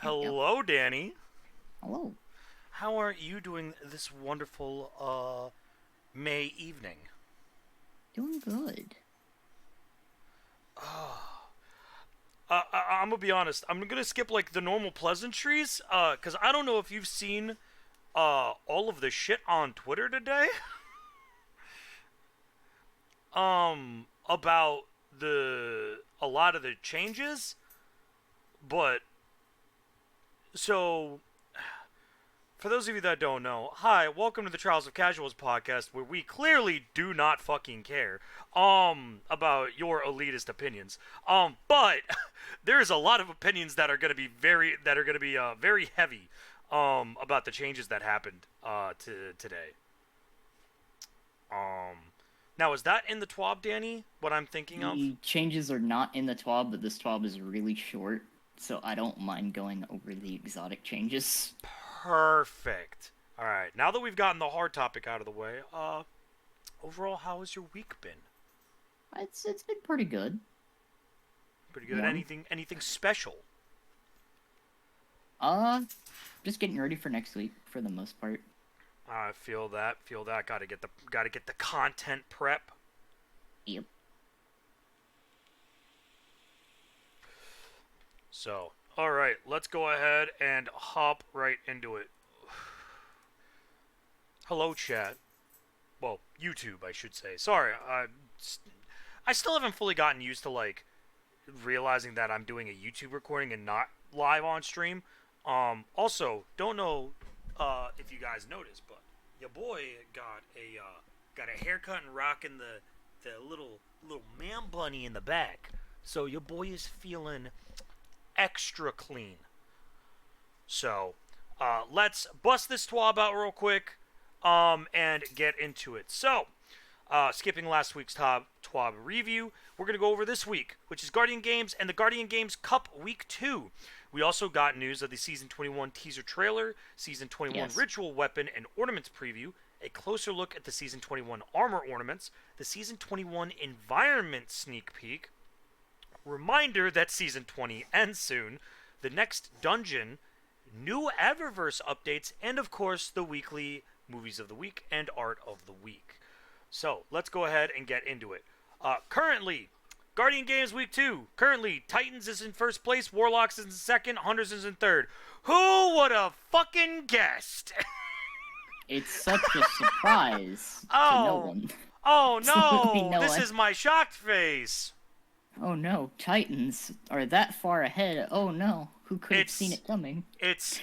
Yep. Hello, Danny. Hello. How are you doing this wonderful May evening? Doing good. I'm gonna be honest. I'm gonna skip like the normal pleasantries, cause I don't know if you've seen all of the shit on Twitter today, about the a lot of the changes, but so for those of you that don't know, hi, welcome to the Trials of Casuals podcast, where we clearly do not fucking care about your elitist opinions. But there's a lot of opinions that are going to be very heavy about the changes that happened to today. Um Now is that in the TWAB, Danny? What I'm thinking of? The changes are not in the TWAB, but this TWAB is really short, so I don't mind going over the exotic changes. Perfect. All right. Now that we've gotten the hard topic out of the way, overall, how has your week been? It's been pretty good. Pretty good. Warm. Anything special? Uh, just getting ready for next week for the most part. I feel that. Feel that. Got to get the content prep. Yep. So, all right, let's go ahead and hop right into it. Hello, chat. Well, YouTube, I should say. Sorry, I still haven't fully gotten used to like realizing that I'm doing a YouTube recording and not live on stream. Also, don't know if you guys noticed, but your boy got a haircut and rocking the little man bunny in the back. So your boy is feeling extra clean. So let's bust this twab out real quick and get into it. So, skipping last week's TWAB review, we're going to go over this week, which is Guardian Games and the Guardian Games Cup Week 2. We also got news of the Season 21 teaser trailer, Season 21 Yes. ritual weapon and ornaments preview, a closer look at the Season 21 armor ornaments, the Season 21 environment sneak peek, reminder that Season 20 ends soon, the next dungeon, new Eververse updates, and of course the weekly movies of the week and art of the week. So let's go ahead and get into it. Currently, Guardian Games Week 2. Currently, Titans is in first place, Warlocks is in second, Hunters is in third. Who would have fucking guessed? It's such a surprise to no Oh, one. oh Absolutely no, no this one. is my shocked face. Oh no, Titans are that far ahead. Oh no, who could have seen It's, it coming?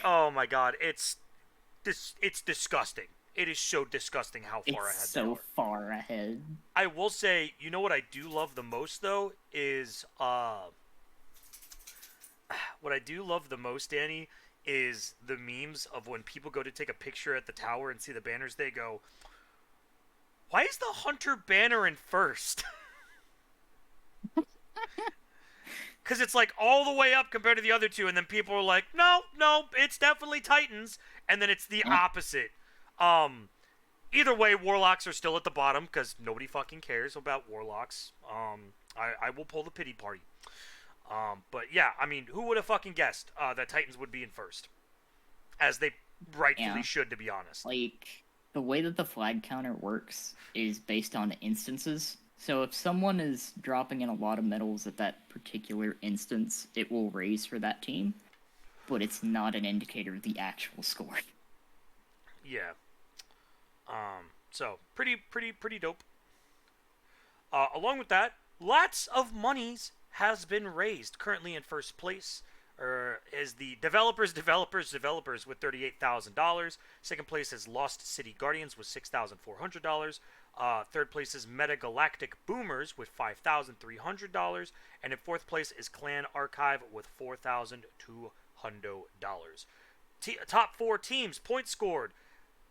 oh my god, it's disgusting. It is so disgusting how far It's ahead they so are. far ahead. I will say, you know what I do love the most though is what I do love the most, Danny, is the memes of when people go to take a picture at the tower and see the banners. They go, "Why is the Hunter banner in first?" Because it's like all the way up compared to the other two, and then people are like, "No, no, it's definitely Titans," and then it's the Yep. opposite. Um, Either way, Warlocks are still at the bottom because nobody fucking cares about Warlocks. I will pull the pity party. But yeah, I mean, who would have fucking guessed that Titans would be in first? As they rightfully Yeah. should, to be honest. Like, the way that the flag counter works is based on instances. So if someone is dropping in a lot of medals at that particular instance, it will raise for that team, but it's not an indicator of the actual score. Yeah. So pretty dope. Along with that, lots of monies has been raised. Currently in first place is the developers with $38,000. Second place is Lost City Guardians with $6,400. Third place is Meta Galactic Boomers with $5,300, and in fourth place is Clan Archive with $4,200. Top four teams points scored.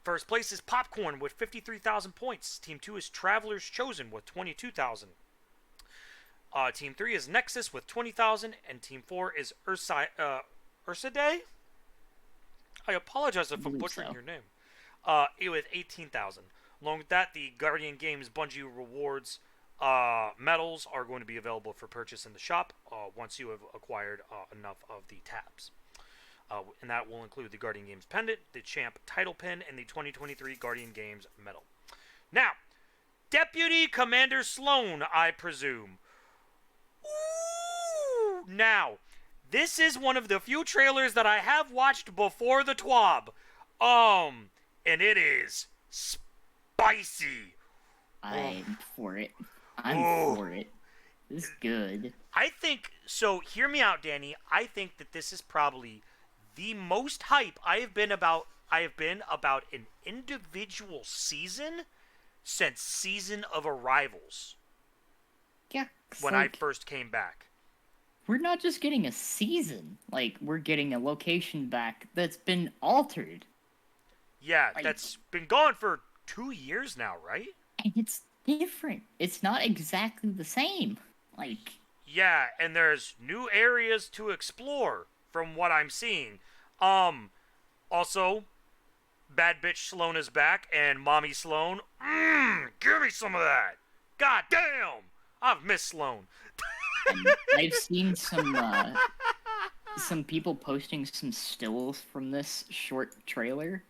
First place is Popcorn with 53,000 points. Team 2 is Travelers Chosen with 22,000. Team 3 is Nexus with 20,000. And Team 4 is Ursa Day? I apologize I if I'm believe butchering so. your name. With 18,000. Along with that, the Guardian Games Bungie Rewards medals are going to be available for purchase in the shop once you have acquired enough of the tabs. and that will include the Guardian Games pendant, the Champ title pin, and the 2023 Guardian Games medal. Now, Deputy Commander Sloane, I presume. Ooh! Now, this is one of the few trailers that I have watched before the TWAB. And it is spicy. I'm for it. I'm Ooh. for it. This is good. I think, so hear me out, Danny. I think that this is probably the most hype I have been about an individual season since Season of Arrivals. Yeah, when I first came back. We're not just getting a season. Like, we're getting a location back that's been altered. Yeah, that's been gone for 2 years now, right? And it's different. It's not exactly the same. Like... Yeah, and there's new areas to explore from what I'm seeing. Also, Bad Bitch Sloane is back, and Mommy Sloane, give me some of that. God damn! I've missed Sloane. And I've seen some people posting some stills from this short trailer.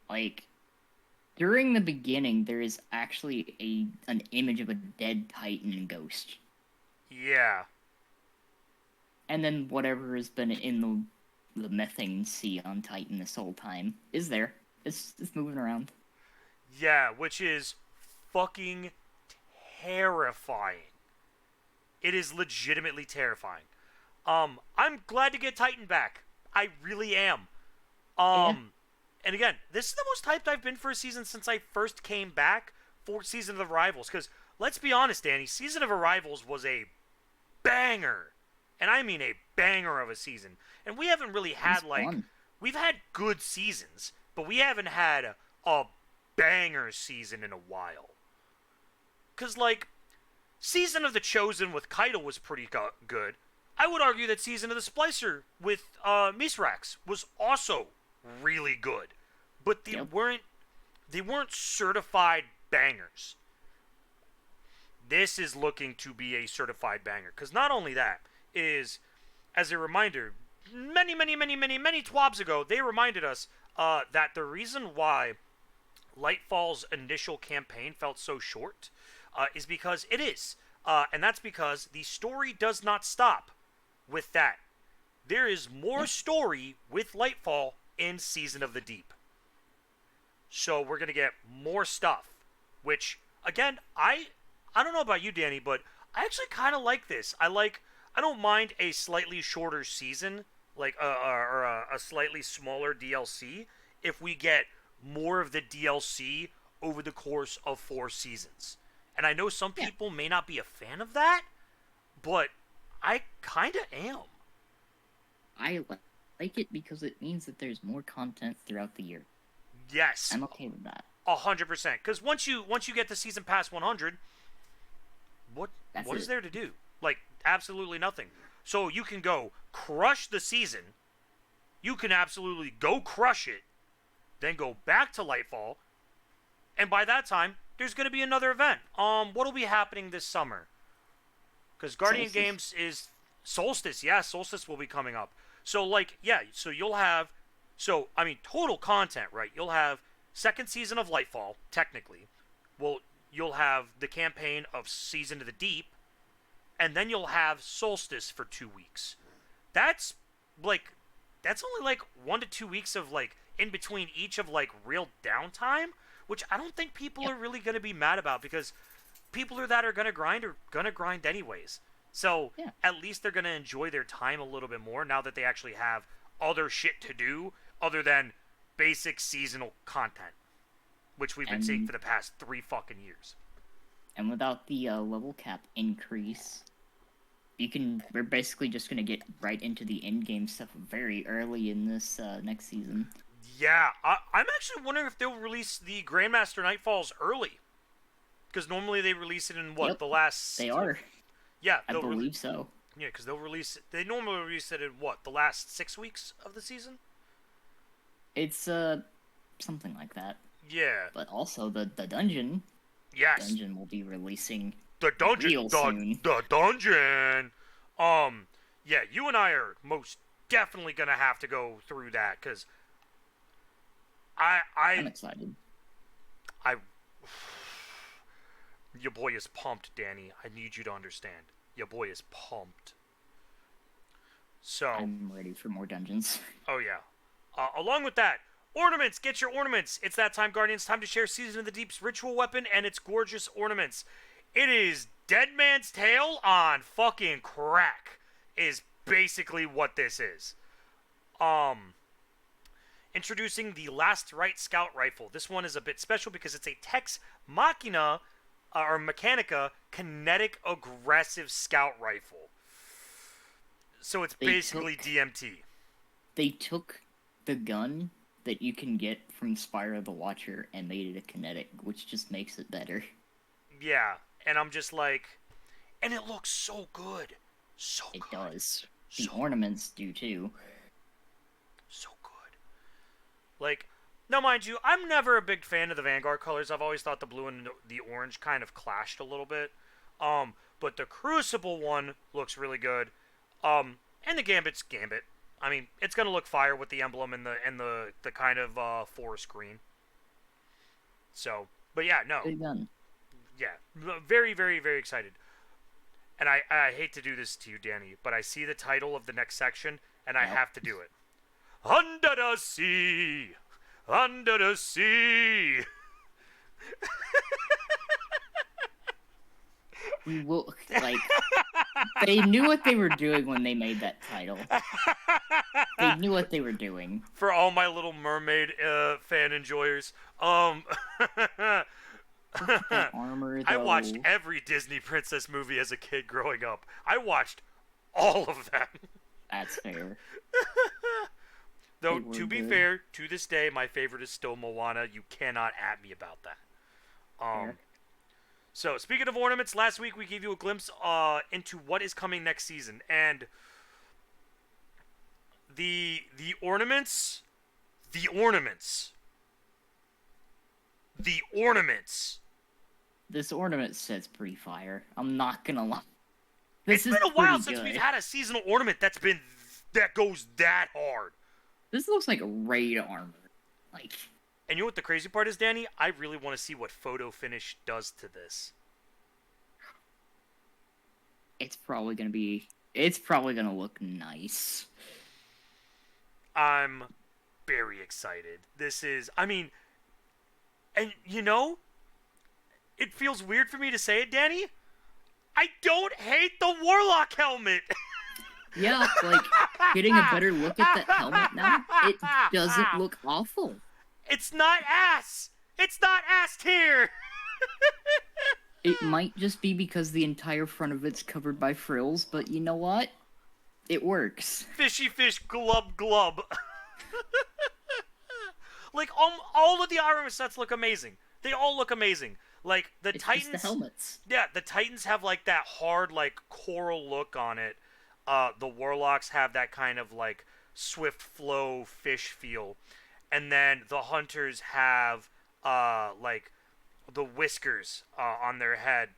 Like, during the beginning, there is actually an image of a dead Titan ghost. Yeah. And then whatever has been in the methane sea on Titan this whole time is there. It's moving around. Yeah, which is fucking terrifying. It is legitimately terrifying. I'm glad to get Titan back. I really am. And again, this is the most hyped I've been for a season since I first came back for Season of Arrivals. Because, let's be honest, Danny, Season of Arrivals was a banger. And I mean a banger of a season. And we haven't really had, we've had good seasons, but we haven't had a banger season in a while. Because, Season of the Chosen with Kaido was pretty good. I would argue that Season of the Splicer with Misrax was also really good. But they weren't certified bangers. This is looking to be a certified banger. Because not only that, is, as a reminder, many TWABs ago, they reminded us that the reason why Lightfall's initial campaign felt so short is because it is. And that's because the story does not stop with that. There is more story with Lightfall in Season of the Deep. So we're going to get more stuff. Which, again, I don't know about you, Danny, but I actually kind of like this. I don't mind a slightly shorter season, or a slightly smaller DLC, if we get more of the DLC over the course of 4 seasons. And I know some people may not be a fan of that, but I kind of am. I like it because it means that there's more content throughout the year. Yes. I'm okay with that. 100%. Because once you get the season past 100, what is there to do? Absolutely nothing. So you can go crush the season. You can absolutely go crush it. Then go back to Lightfall. And by that time, there's going to be another event. What'll be happening this summer? Because Guardian Games is Solstice. Yeah, Solstice will be coming up. So, so you'll have... So, I mean, total content, right? You'll have second season of Lightfall, technically. Well, you'll have the campaign of Season of the Deep. And then you'll have Solstice for 2 weeks. That's only 1 to 2 weeks of in between each of real downtime, which I don't think people are really going to be mad about, because people are going to grind anyways. So at least they're going to enjoy their time a little bit more now that they actually have other shit to do other than basic seasonal content, which we've been seeing for the past 3 fucking years. And without the level cap increase, we're basically just going to get right into the in-game stuff very early in this next season. Yeah, I'm actually wondering if they'll release the Grandmaster Nightfalls early. Because normally they release it in, the last... They are. Yeah. I believe so. Yeah, because they normally release it in, the last 6 weeks of the season? It's, something like that. Yeah. But also, the dungeon... Yes. Dungeon will be releasing the dungeon real soon. The dungeon. Yeah, you and I are most definitely gonna have to go through that because I I'm I excited. I your boy is pumped, Danny. I need you to understand. Your boy is pumped. So, I'm ready for more dungeons. oh yeah. Along with that, ornaments. Get your ornaments. It's that time, Guardians. Time to share Season of the Deep's ritual weapon and its gorgeous ornaments. It is Dead Man's Tail on fucking crack. Is basically what this is. Introducing the Last Right Scout Rifle. This one is a bit special because it's a Tex Machina or Mechanica kinetic aggressive scout rifle. So it's They basically DMT. They took the gun that you can get from Spyro the Watcher and made it a kinetic, which just makes it better. Yeah, and I'm just like, and it looks so good. So It good. does. The So, ornaments do too. so good. Like, now mind you, I'm never a big fan of the Vanguard colors. I've always thought the blue and the orange kind of clashed a little bit. But the Crucible one looks really good. And the Gambit's Gambit. I mean, it's gonna look fire with the emblem and the kind of forest green. So, but yeah, no, Good gun. yeah, very very very excited. And I hate to do this to you, Danny, but I see the title of the next section, and I Yep. have to do it. Under the sea, under the sea. We will like they knew what they were doing when they made that title. They knew what they were doing. For all my Little Mermaid fan enjoyers, That armor, though. I watched every Disney princess movie as a kid growing up. I watched all of them. That's fair. Though, They were to be good. fair, to this day, my favorite is still Moana. You cannot at me about that. Fair. So, speaking of ornaments, last week we gave you a glimpse into what is coming next season, and the ornaments, the ornaments, the ornaments. This ornament set's pretty fire. I'm not gonna lie. It's This been is a while pretty since good. we've had a seasonal ornament that goes that hard. This looks like raid armor. Like, And you know what the crazy part is, Danny? I really want to see what photo finish does to this. it's probably gonna look nice. I'm very excited. This is, I mean, and you know, it feels weird for me to say it, Danny. I don't hate the Warlock helmet. Yeah, like, getting a better look at that helmet now, it doesn't look awful. It's not ass. It's not ass tier. It might just be because the entire front of it's covered by frills, but you know what? It works. Fishy fish glub glub. Like, all of the armor sets look amazing. They all look amazing. Like, the It's Titans... just the helmets. Yeah, the Titans have, like, that hard, like, coral look on it. The Warlocks have that kind of, like, swift flow fish feel. And then the Hunters have, like, the whiskers on their head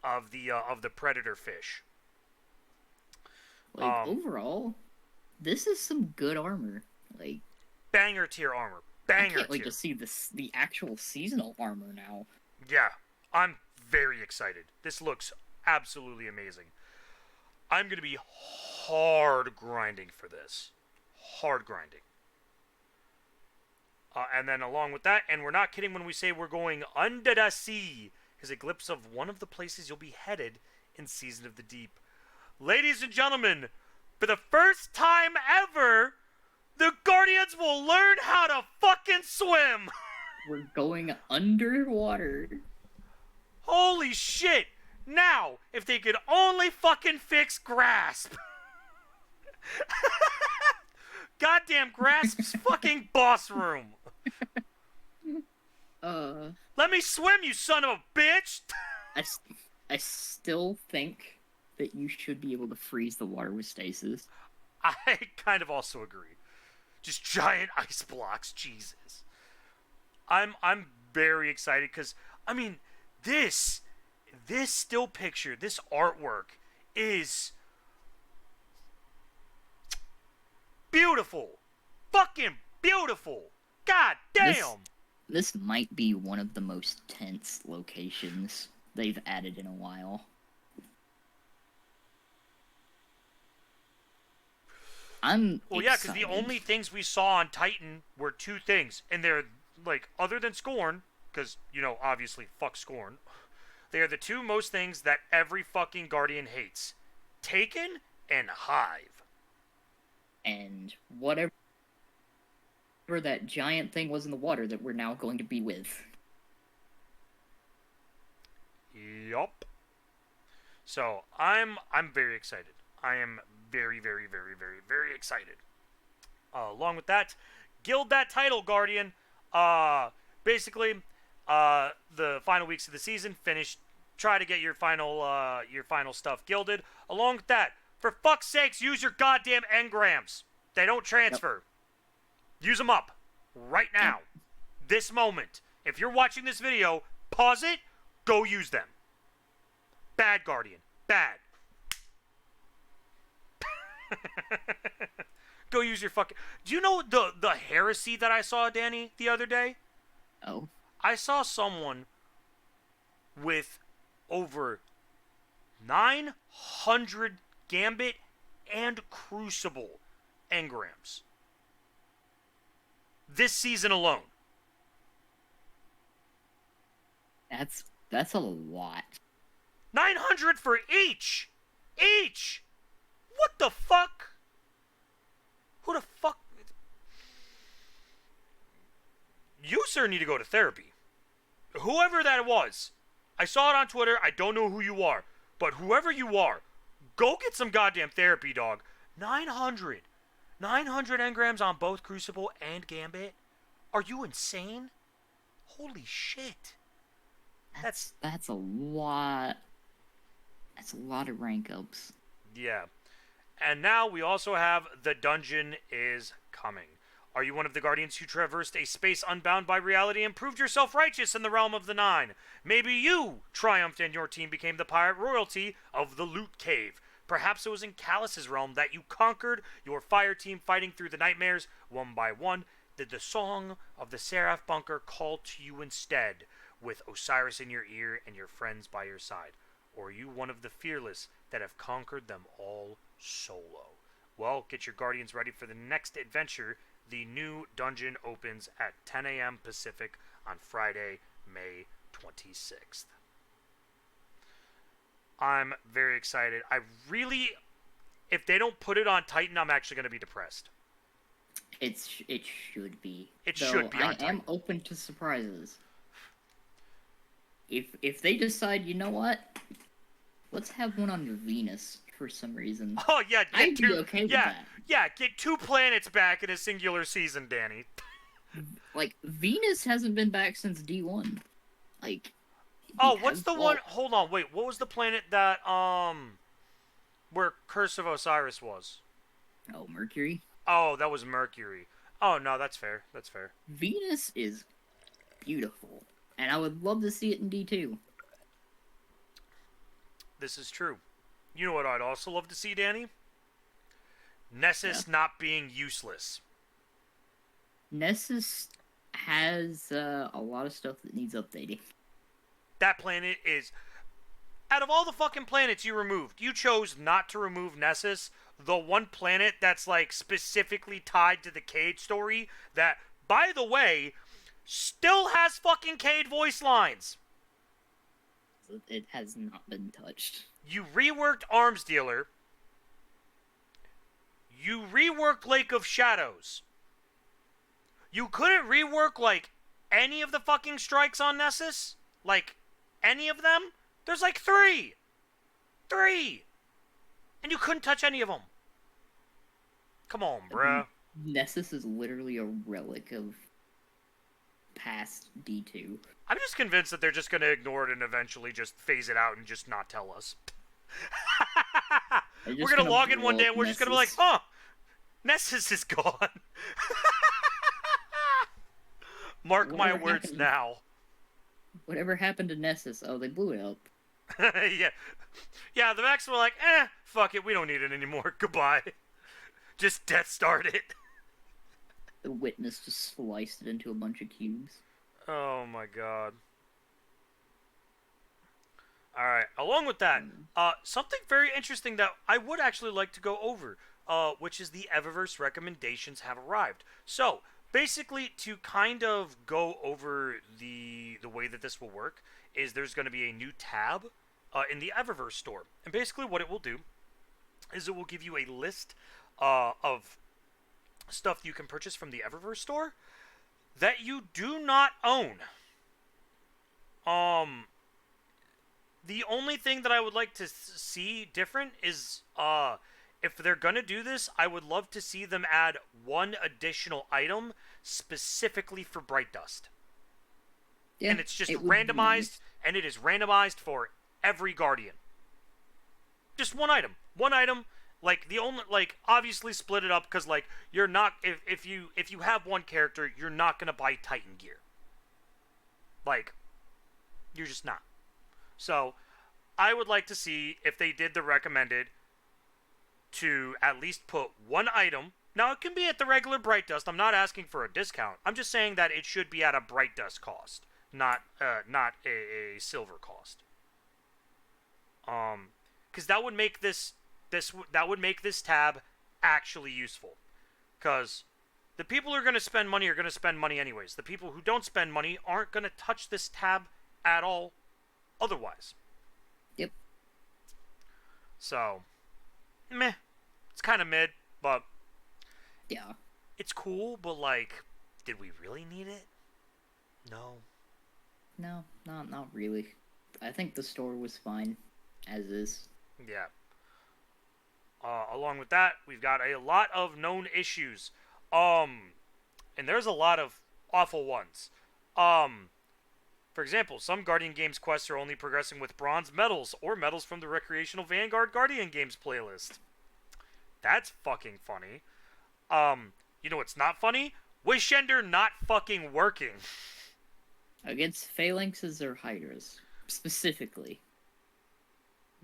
of the predator fish. Like, overall, this is some good armor. Like, Banger tier armor. I Banger can't wait tier. to see the actual seasonal armor now. Yeah, I'm very excited. This looks absolutely amazing. I'm going to be hard grinding for this. Hard grinding. And then along with that, and we're not kidding when we say we're going under the sea, is a glimpse of one of the places you'll be headed in Season of the Deep. Ladies and gentlemen, for the first time ever, the Guardians will learn how to fucking swim! We're going underwater. Holy shit! Now, if they could only fucking fix Grasp. Goddamn Grasp's fucking boss room. Let me swim, you son of a bitch! I still think that you should be able to freeze the water with stasis. I kind of also agree. Just giant ice blocks, Jesus. I'm very excited because, I mean, this still picture, this artwork is beautiful. Fucking beautiful. God damn. This might be one of the most tense locations they've added in a while. Well, yeah, because the only things we saw on Titan were two things, and they're, like, other than Scorn, because, you know, obviously, fuck Scorn, they are the two most things that every fucking Guardian hates. Taken and Hive. And whatever that giant thing was in the water that we're now going to be with. Yup. So, I'm very excited. I am very, very, very, very, very excited. Along with that, gild that title, Guardian. Basically, the final weeks of the season, try to get your final stuff gilded. Along with that, for fuck's sakes, use your goddamn engrams. They don't transfer. Yep. Use them up right now. Yep. This moment. If you're watching this video, pause it, go use them. Bad, Guardian. Bad. Go use your fucking... Do you know the heresy that I saw, Danny, the other day? Oh. I saw someone with over 900 Gambit and Crucible engrams. This season alone. That's a lot. 900 for each! Each! What the fuck? Who the fuck? You, sir, need to go to therapy. Whoever that was. I saw it on Twitter. I don't know who you are. But whoever you are, go get some goddamn therapy, dog. 900. 900 engrams on both Crucible and Gambit? Are you insane? Holy shit. That's a lot. That's a lot of rank ups. Yeah. And now we also have The Dungeon is Coming. Are you one of the Guardians who traversed a space unbound by reality and proved yourself righteous in the realm of the Nine? Maybe you triumphed and your team became the pirate royalty of the Loot Cave. Perhaps it was in Callus's realm that you conquered your fire team fighting through the nightmares one by one. Did the song of the Seraph Bunker call to you instead, with Osiris in your ear and your friends by your side? Or are you one of the fearless that have conquered them all solo? Well, get your Guardians ready for the next adventure. The new dungeon opens at 10 a.m. Pacific on Friday, May 26th. I'm very excited. If they don't put it on Titan, I'm actually going to be depressed. It should be. It should be on Titan. I am open to surprises. If they decide, you know what? Let's have one on Venus for some reason. Oh, yeah. I'd be okay with that. Yeah, get 2 planets back in a singular season, Danny. Like, Venus hasn't been back since D1. Like... Oh, what's the one... Hold on, wait. What was the planet that, where Curse of Osiris was? Oh, Mercury? Oh, that was Mercury. Oh, no, that's fair. That's fair. Venus is beautiful. And I would love to see it in D2. This is true. You know what I'd also love to see, Danny? Nessus not being useless. Nessus has a lot of stuff that needs updating. That planet is... Out of all the fucking planets you removed, you chose not to remove Nessus, the one planet that's, like, specifically tied to the Cade story that, by the way, still has fucking Cade voice lines. It has not been touched. You reworked Arms Dealer. You reworked Lake of Shadows. You couldn't rework, like, any of the fucking strikes on Nessus? Like, any of them? There's like 3! 3! And you couldn't touch any of them. Come on, bruh. Nessus is literally a relic of past D2. I'm just convinced that they're just going to ignore it and eventually just phase it out and just not tell us. We're going to log in one day and we're just going to be like, huh, Nessus is gone. Mark my words now. Whatever happened to Nessus? Oh, they blew it up. Yeah, the Max were like, fuck it, we don't need it anymore. Goodbye. Just Death Starred it. The witness just sliced it into a bunch of cubes. Oh my god. Alright, along with that, something very interesting that I would actually like to go over, which is the Eververse recommendations have arrived. So, basically, to kind of go over the way that this will work, is there's going to be a new tab in the Eververse store. And basically what it will do is it will give you a list of stuff you can purchase from the Eververse store that you do not own. Um, the only thing that I would like to see different is if they're gonna do this, I would love to see them add one additional item specifically for Bright Dust. Yeah, And it's just it would be randomized, nice. and it is randomized for every Guardian. Just one item. One item. Like the only obviously split it up because like you're not if you have one character, you're not gonna buy Titan gear. Like, you're just not. So I would like to see if they did the recommended to at least put one item. Now it can be at the regular Bright Dust. I'm not asking for a discount. I'm just saying that it should be at a Bright Dust cost, not a silver cost. Because that would make this tab actually useful. Because the people who are going to spend money are going to spend money anyways. The people who don't spend money aren't going to touch this tab at all otherwise. Yep. So, meh. It's kind of mid, but Yeah. it's cool, but like, did we really need it? No. No, not really. I think the store was fine as is. Yeah. Along with that, we've got a lot of known issues. And there's a lot of awful ones. For example, some Guardian Games quests are only progressing with bronze medals or medals from the Recreational Vanguard Guardian Games playlist. That's fucking funny. You know what's not funny? Wishender not fucking working. Against phalanxes or hydras, specifically.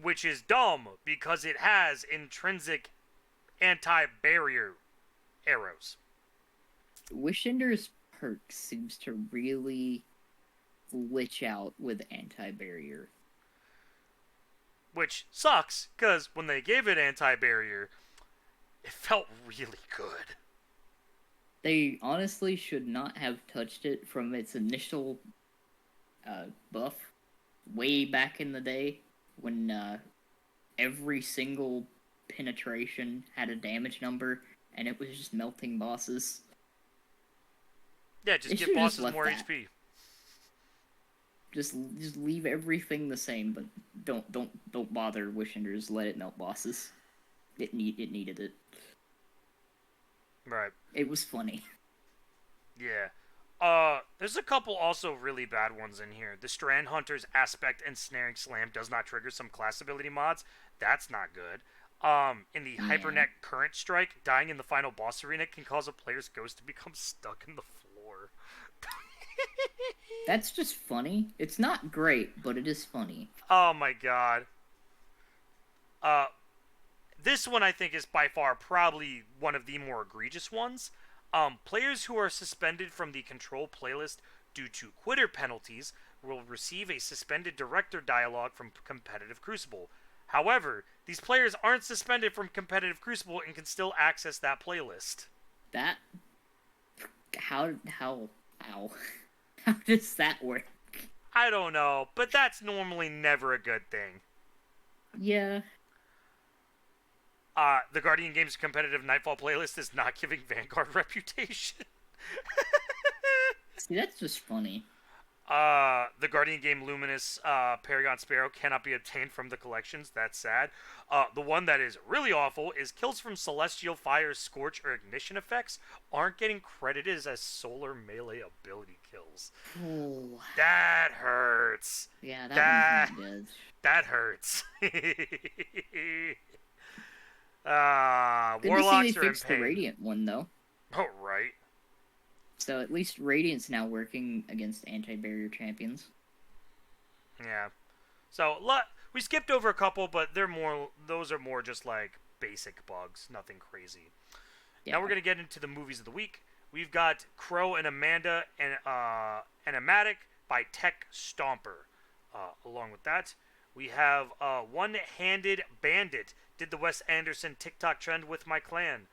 Which is dumb because it has intrinsic anti-barrier arrows. Wishender's perk seems to really glitch out with anti-barrier. Which sucks, because when they gave it anti-barrier, it felt really good. They honestly should not have touched it from its initial buff way back in the day when every single penetration had a damage number and it was just melting bosses. Yeah, just They give bosses just more that. HP. Just leave everything the same, but don't bother Wishenders. Let it melt bosses. It needed it. Right. It was funny. Yeah. There's a couple also really bad ones in here. The Strand Hunter's Aspect and Snaring Slam does not trigger some class ability mods. That's not good. In the Hypernet Current Strike, dying in the final boss arena can cause a player's ghost to become stuck in the floor. That's just funny. It's not great, but it is funny. Oh my god. This one I think is by far probably one of the more egregious ones. Players who are suspended from the control playlist due to quitter penalties will receive a suspended director dialogue from competitive Crucible. However, these players aren't suspended from competitive Crucible and can still access that playlist. That how how does that work? I don't know, but that's normally never a good thing. Yeah. The Guardian Games competitive Nightfall playlist is not giving Vanguard reputation. See, that's just funny. The Guardian Game Luminous Paragon Sparrow cannot be obtained from the collections. That's sad. The one that is really awful is kills from Celestial Fire, Scorch, or Ignition effects aren't getting credited as solar melee ability kills. Oh. That hurts. Yeah, that one's not good. That hurts. Good Warlocks to see they are in fixed the pain. Radiant one, though. Oh, right. So at least Radiant's now working against anti-barrier champions. Yeah. So we skipped over a couple, but those are more just like basic bugs, nothing crazy. Yeah. Now we're gonna get into the movies of the week. we've got Crow and Amanda and Animatic by Tech Stomper. Along with that, we have One-Handed Bandit. Did the Wes Anderson TikTok trend with my clan.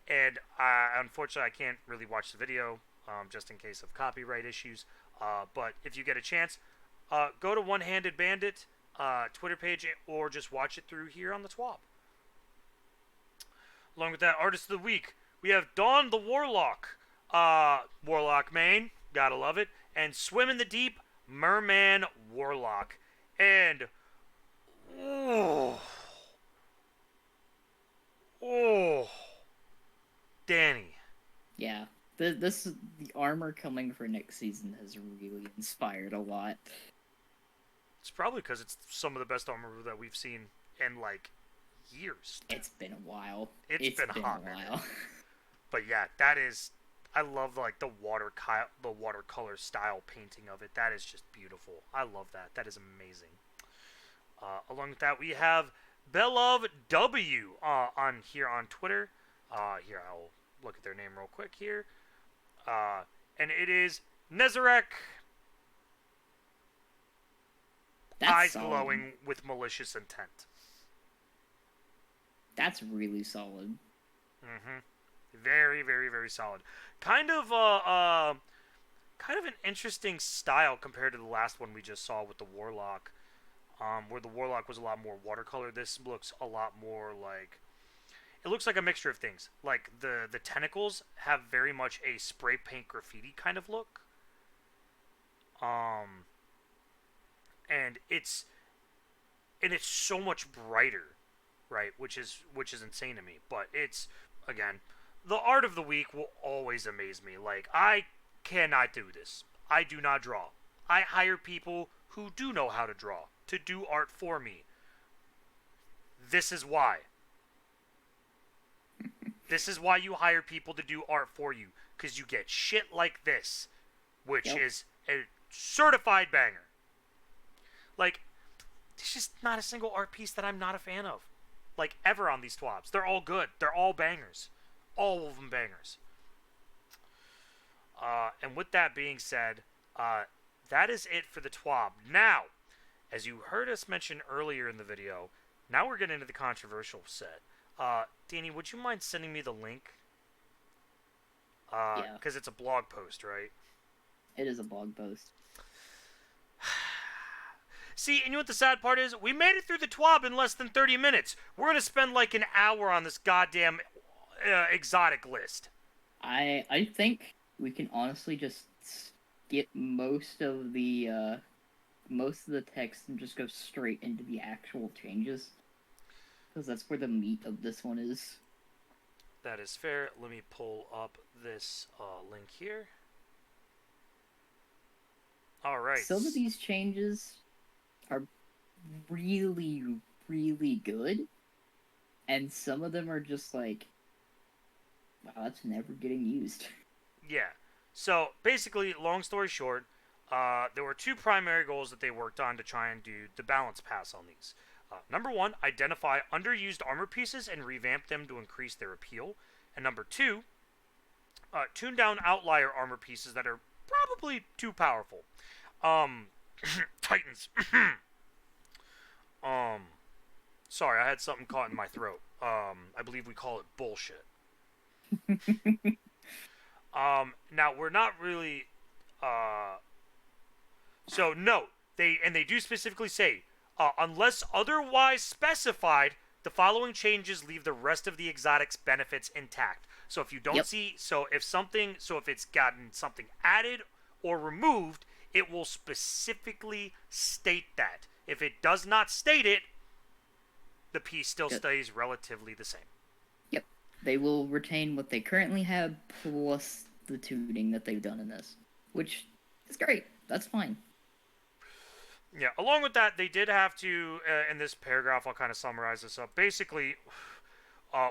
And unfortunately, I can't really watch the video just in case of copyright issues. But if you get a chance, go to One Handed Bandit Twitter page or just watch it through here on the TWAB. Along with that, Artist of the Week, we have Dawn the Warlock. Warlock main, gotta love it. And Swim in the Deep, Merman Warlock. And oh, oh, Danny. Yeah, the armor coming for next season has really inspired a lot. It's probably because it's some of the best armor that we've seen in like years. It's been a while. It's been a hot a while. minute. But yeah, that is. I love like the watercolor style painting of it. That is just beautiful. I love that. That is amazing. Along with that, we have Belov W on here on Twitter. Here, I'll look at their name real quick here. And it is Nezarek. Eyes solid. glowing with malicious intent. That's really solid. Mm-hmm. Very, very, very solid. Kind of an interesting style compared to the last one we just saw with the Warlock, where the Warlock was a lot more watercolor. This looks a lot more like, it looks like a mixture of things. Like the tentacles have very much a spray paint graffiti kind of look. And it's so much brighter, right? Which is insane to me. But it's, again, the art of the week will always amaze me. Like, I cannot do this. I do not draw. I hire people who do know how to draw to do art for me. This is why. This is why you hire people to do art for you. Because you get shit like this, which is a certified banger. Like, there's just not a single art piece that I'm not a fan of. Like, ever on these TWABs. They're all good. They're all bangers. All of them bangers. And with that being said, that is it for the TWAB. Now, as you heard us mention earlier in the video, now we're getting into the controversial set. Danny, would you mind sending me the link? Yeah. Because it's a blog post, right? It is a blog post. See, and you know what the sad part is? We made it through the TWAB in less than 30 minutes. We're going to spend like an hour on this goddamn exotic list. I think we can honestly just skip most of the text and just go straight into the actual changes. Because that's where the meat of this one is. That is fair. Let me pull up this link here. Alright. Some of these changes are really, really good. And some of them are just like, wow, that's never getting used. Yeah. So, basically, long story short, there were two primary goals that they worked on to try and do the balance pass on these. Number one, identify underused armor pieces and revamp them to increase their appeal. And number two, tune down outlier armor pieces that are probably too powerful. Titans. Sorry, I had something caught in my throat. I believe we call it bullshit. Now we're not really, so note, they do specifically say, unless otherwise specified, the following changes leave the rest of the exotics benefits intact. So if you don't see, if it's gotten something added or removed, it will specifically state that. If it does not state it, the piece still stays relatively the same. Yep. They will retain what they currently have, plus the tuning that they've done in this. Which is great. That's fine. Yeah, along with that, they did have to, in this paragraph, I'll kind of summarize this up. Basically,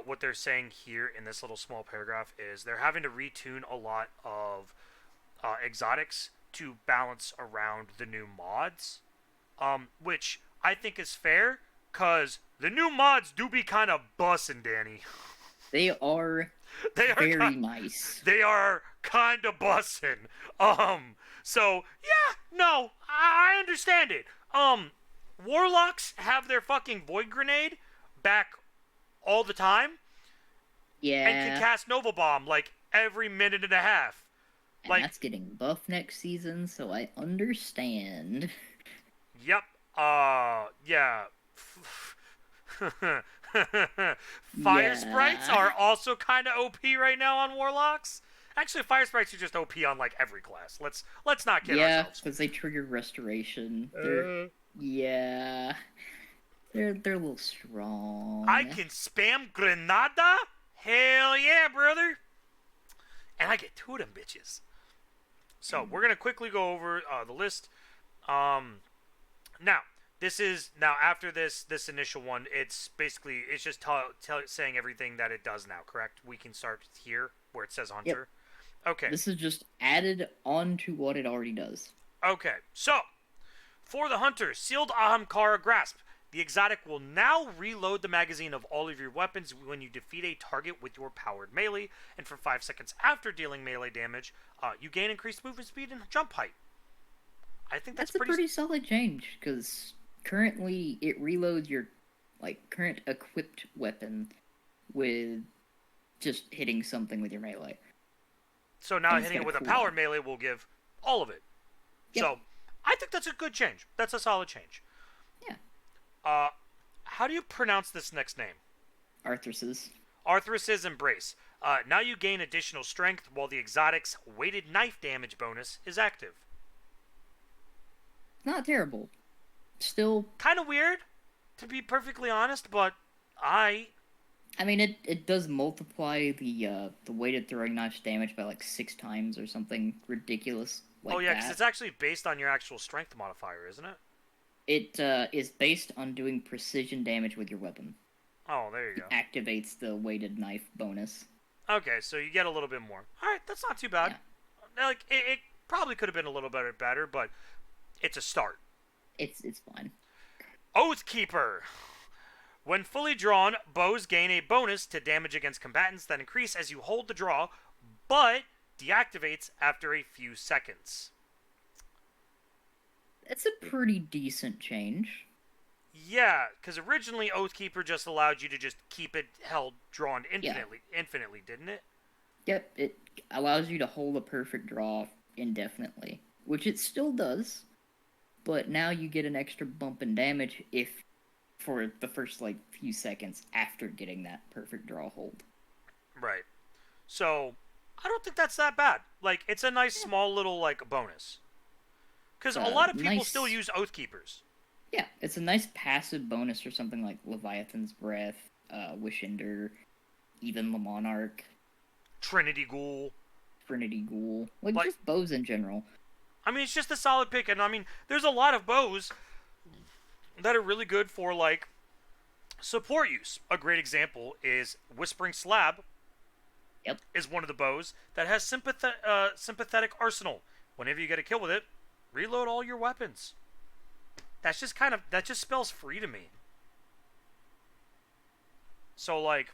what they're saying here in this little small paragraph is they're having to retune a lot of exotics to balance around the new mods, which I think is fair, because the new mods do be kind of bussin', Danny. They are They are Very nice. they are kind of bussin'. So yeah, no, I understand it. Warlocks have their fucking void grenade back all the time and can Yeah, cast Nova Bomb like every minute and a half. and Like, that's getting buffed next season, so I understand. yep, yeah. Fire sprites Yeah. are also kind of OP right now on warlocks. Actually, fire sprites are just OP on like every class. Let's not kid Yeah, ourselves. because they trigger restoration. Yeah. They're a little I strong. can spam Granada. Hell yeah, brother! And I get two of them bitches. So we're gonna quickly go over the list. Um, Now, now after this initial one, it's just saying everything that it does now. Correct? We can start here where it says Yep. Hunter. Okay. This is just added on to what it already does. Okay. So for the Hunter, sealed Ahamkara Grasp. The exotic will now reload the magazine of all of your weapons when you defeat a target with your powered melee, and for 5 seconds after dealing melee damage, you gain increased movement speed and jump height. I think that's That's a pretty. pretty solid change, because currently it reloads your current equipped weapon with just hitting something with your melee. So now And it's hitting got it a with a cooldown. powered melee will give all of it. Yep. So I think that's a good change. That's a solid change. Yeah. How do you pronounce this next name? Arthur's. Arthur's Embrace. Now you gain additional strength while the exotic's weighted knife damage bonus is active. Not terrible. Still, Kind of weird, to be perfectly honest, but I mean, it does multiply the weighted throwing knife's damage by like 6 times or something ridiculous oh like yeah, because that. it's actually based on your actual strength modifier, isn't it? It is based on doing precision damage with your weapon. Oh, there you It go. activates the weighted knife bonus. Okay, so you get a little bit more. All right, that's not too bad. Yeah, Like it probably could have been a little better, but it's a start. it's fine. Oathkeeper. When fully drawn, bows gain a bonus to damage against combatants that increase as you hold the draw, but deactivates after a few seconds. That's a pretty decent change. Yeah, because originally Oathkeeper just allowed you to just keep it held drawn Yeah. infinitely, didn't it? Yep, it allows you to hold a perfect draw indefinitely, which it still does, but now you get an extra bump in damage if for the first few seconds after getting that perfect draw hold. Right. So I don't think that's that bad. Like it's a nice small little like bonus. Because a lot of people still Nice. use Oathkeepers. Yeah, it's a nice passive bonus for something like Leviathan's Breath, Wishender, even the Monarch, Trinity Ghoul. Trinity Ghoul, like Like, just bows in general. I mean, it's just a solid pick, and I mean, there's a lot of bows that are really good for like support use. A great example is Whispering Slab. Yep. Is one of the bows that has sympathetic arsenal. Whenever you get a kill with it, reload all your weapons. That just spells free to me. So like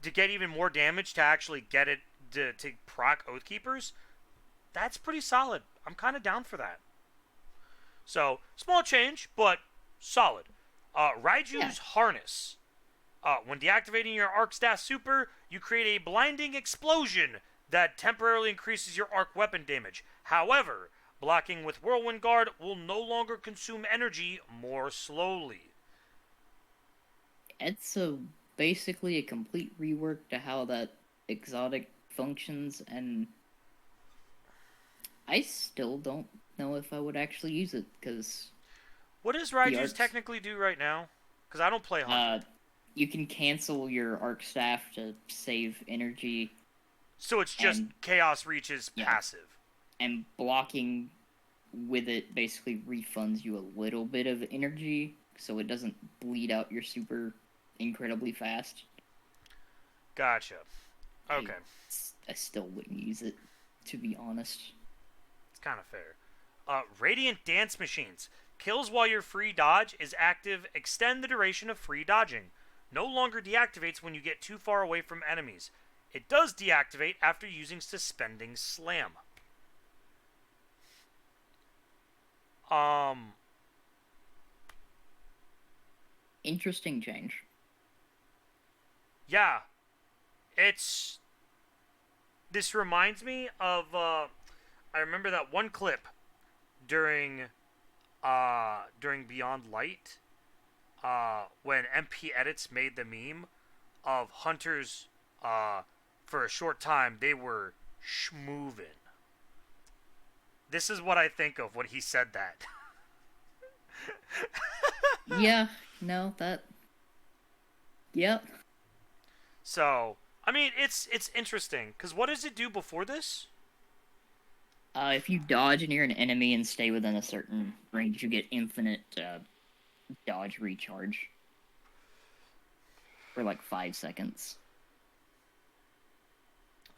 to get even more damage to actually get it to proc Oathkeepers, that's pretty solid. I'm kind of down for that. So small change, but solid. Raiju's Yeah. Harness. When deactivating your Arc Staff Super, you create a blinding explosion that temporarily increases your arc weapon damage. However, blocking with Whirlwind Guard will no longer consume energy more slowly. It's basically a complete rework to how that exotic functions, and I still don't know if I would actually use it because What does the Raiju's arcs. technically do right now? Because I don't play Hunter. You can cancel your arc staff to save energy, So it's just and Chaos Reach's yeah, passive. and blocking with it basically refunds you a little bit of energy, so it doesn't bleed out your super incredibly fast. Gotcha. Okay. I still wouldn't use it, to be honest. It's kind of fair. Radiant Dance Machines. Kills while your free dodge is active. Extend the duration of free dodging. No longer deactivates when you get too far away from enemies. It does deactivate after using Suspending Slam. Um, Interesting change. yeah, it's. This reminds me of. I remember that one clip during Beyond Light, when MP Edits made the meme of hunters. For a short time, they were schmoovin'. This is what I think of when he said that. Yeah, no, that. Yep. So, I mean, it's interesting because what does it do before this? If you dodge near an enemy and stay within a certain range, you get infinite dodge recharge for like 5 seconds.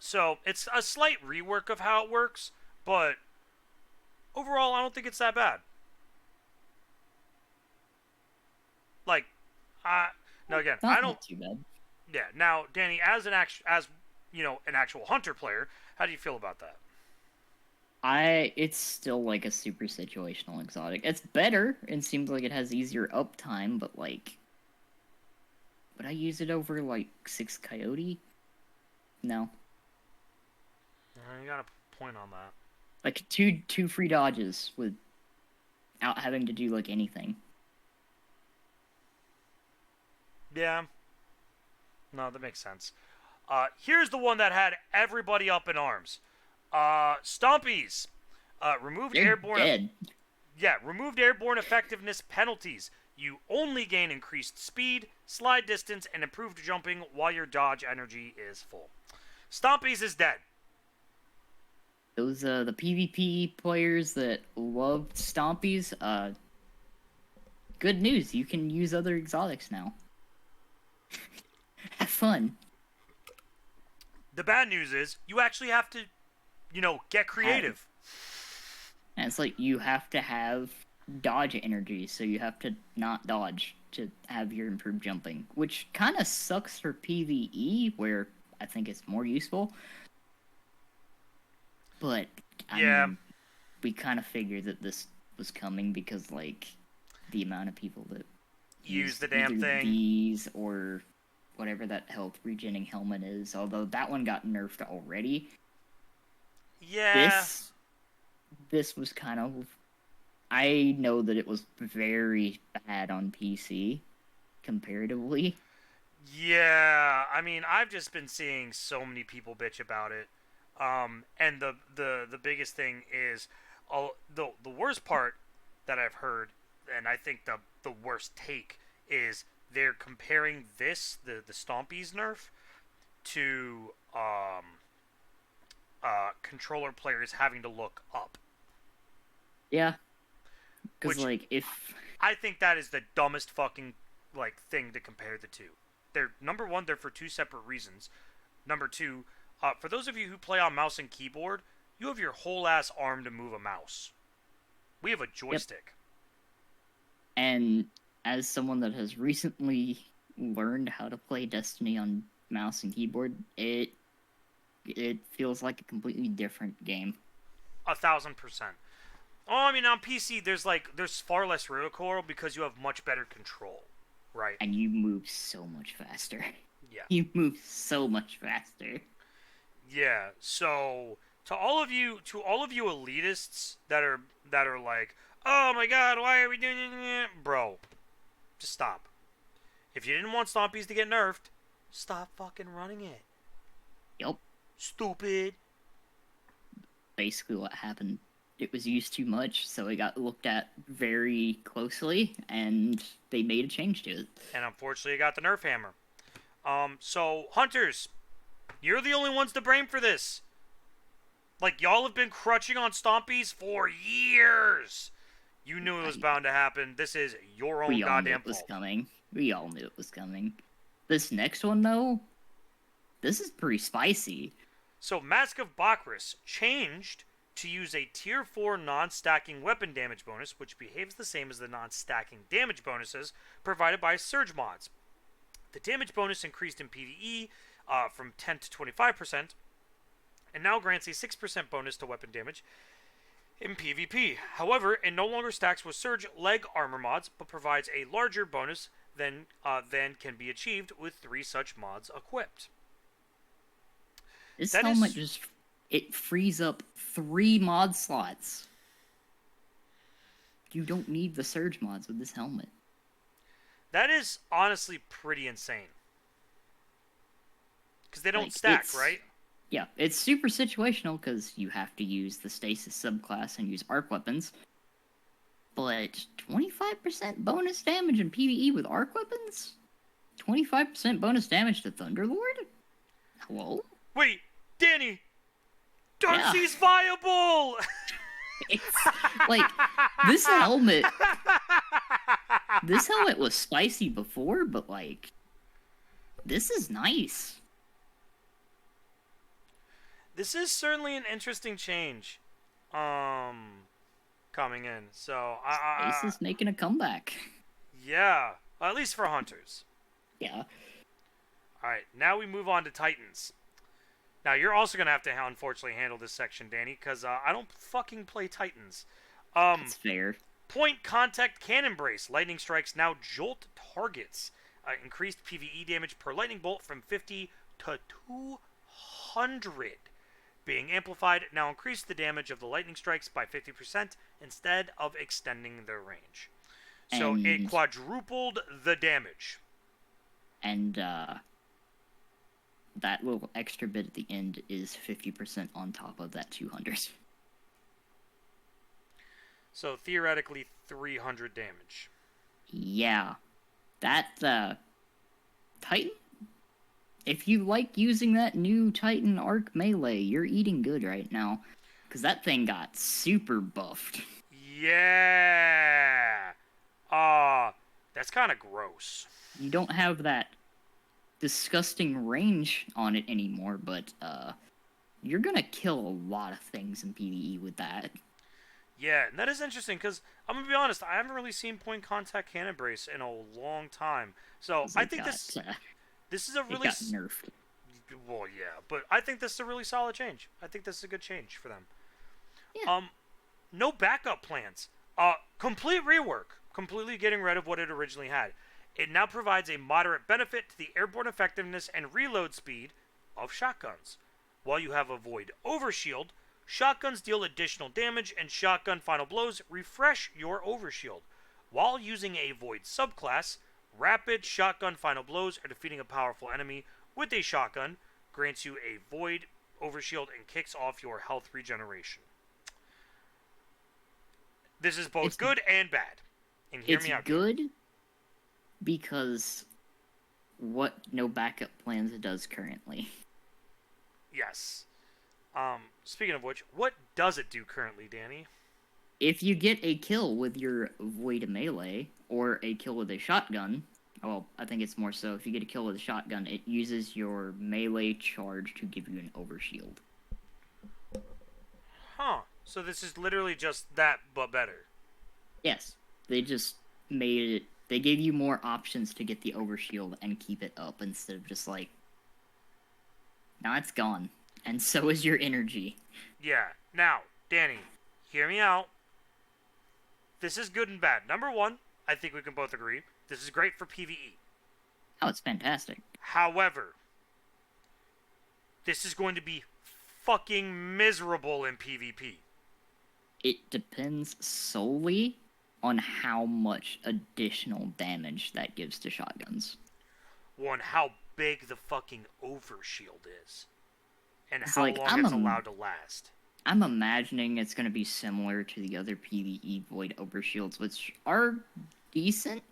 So it's a slight rework of how it works, but overall, I don't think it's that bad. Like, now again, I don't. Not too bad. Yeah. Now, Danny, as an actual hunter player, how do you feel about that? It's still like a super situational exotic. It's better and seems like it has easier uptime, but like, would I use it over like 6 coyote? No. You got a point on that. Like two free dodges without having to do like anything. Yeah. No, that makes sense. Here's the one that had everybody up in arms. Stompies. Removed They're airborne. dead. Removed airborne effectiveness penalties. You only gain increased speed, slide distance, and improved jumping while your dodge energy is full. Stompies is dead. Those the PvP players that loved Stompies, good news, you can use other exotics now. Have fun. The bad news is you actually have to, get creative. And it's like you have to have dodge energy, so you have to not dodge to have your improved jumping, which kind of sucks for PvE, where I think it's more useful. But I mean, we kind of figured that this was coming because like the amount of people that Use the damn either thing. these or whatever that health regening helmet is, although that one got nerfed already. Yeah. This was kind of, I know that it was very bad on PC comparatively. Yeah, I mean, I've just been seeing so many people bitch about it. And the biggest thing is, the worst part that I've heard, and I think the worst take is they're comparing the Stompies nerf to controller players having to look up. Yeah, because Which like if I think that is the dumbest fucking thing to compare the two. They're number one, they're for two separate reasons. Number two, for those of you who play on mouse and keyboard, you have your whole ass arm to move a mouse. We have a joystick. Yep. And as someone that has recently learned how to play Destiny on mouse and keyboard, it feels like a completely different game. 1,000%. Oh, I mean, on PC, there's far less recoil because you have much better control, right? And you move so much faster. Yeah. You move so much faster. Yeah. So to all of you elitists that are like, oh my god, why are we doing it? Bro, just stop. If you didn't want Stompies to get nerfed, stop fucking running it. Yep. Stupid. Basically what happened. It was used too much, so it got looked at very closely, and they made a change to it. And unfortunately, it got the nerf hammer. So, Hunters, you're the only ones to blame for this. Like, y'all have been crutching on Stompies for years. You knew it was bound to happen. This is your own goddamn fault. We all knew it was coming. This next one, though, this is pretty spicy. So, Mask of Bakris changed to use a Tier 4 non-stacking weapon damage bonus, which behaves the same as the non-stacking damage bonuses provided by Surge mods. The damage bonus increased in PvE from 10 to 25%, and now grants a 6% bonus to weapon damage in PvP. However, it no longer stacks with Surge leg armor mods, but provides a larger bonus than can be achieved with 3 such mods equipped. This That helmet is just it frees up 3 mod slots. You don't need the surge mods with this helmet. that is honestly pretty insane. Because they don't Like stack, right? yeah, it's super situational because you have to use the stasis subclass and use arc weapons. But 25% bonus damage in PvE with arc weapons? 25% bonus damage to Thunderlord? Hello? Wait, Danny, Yeah. Darcy's viable. It's like this helmet. This helmet was spicy before, but like this is nice. This is certainly an interesting change. Coming in. So Ace is making a comeback. yeah, at least for hunters. Yeah. All right, now we move on to Titans. Now you're also gonna have to unfortunately handle this section, Danny, because I don't fucking play Titans. That's fair. Point contact cannon brace. Lightning strikes now jolt targets. Increased PvE damage per lightning bolt from 50 to 200. Being amplified now increase the damage of the lightning strikes by 50% instead of extending their range. So it quadrupled the damage. And that little extra bit at the end is 50% on top of that 200. So theoretically 300 damage. Yeah. That Titan, if you like using that new Titan arc melee, you're eating good right now. Because that thing got super buffed. Yeah. That's kind of gross. You don't have that disgusting range on it anymore, but you're gonna kill a lot of things in PvE with that. Yeah, and that is interesting because I'm gonna be honest, I haven't really seen point contact cannon brace in a long time. So I think this is a really it got nerfed. Well, yeah, but I think this is a really solid change. I think this is a good change for them. Yeah. No backup plans. Complete rework. Completely getting rid of what it originally had. It now provides a moderate benefit to the airborne effectiveness and reload speed of shotguns. While you have a Void Overshield, shotguns deal additional damage, and shotgun final blows refresh your overshield. While using a Void subclass, rapid shotgun final blows or defeating a powerful enemy with a shotgun grants you a Void Overshield and kicks off your health regeneration. This is both good and bad. And hear me out. It's good because what no backup plans it does currently. Yes. Speaking of which, what does it do currently, Danny? If you get a kill with your Void melee or a kill with a shotgun, well, I think it's more so if you get a kill with a shotgun, it uses your melee charge to give you an overshield. Huh. So this is literally just that, but better. Yes. They just made it. They gave you more options to get the overshield and keep it up instead of just like, now it's gone. And so is your energy. Yeah. Now, Danny, hear me out. This is good and bad. Number one, I think we can both agree, this is great for PvE. Oh, it's fantastic. However, this is going to be fucking miserable in PvP. It depends solely on how much additional damage that gives to shotguns. One, how big the fucking overshield is. And It's how like, long it's allowed to last. I'm imagining it's going to be similar to the other PvE Void Overshields, which are decent,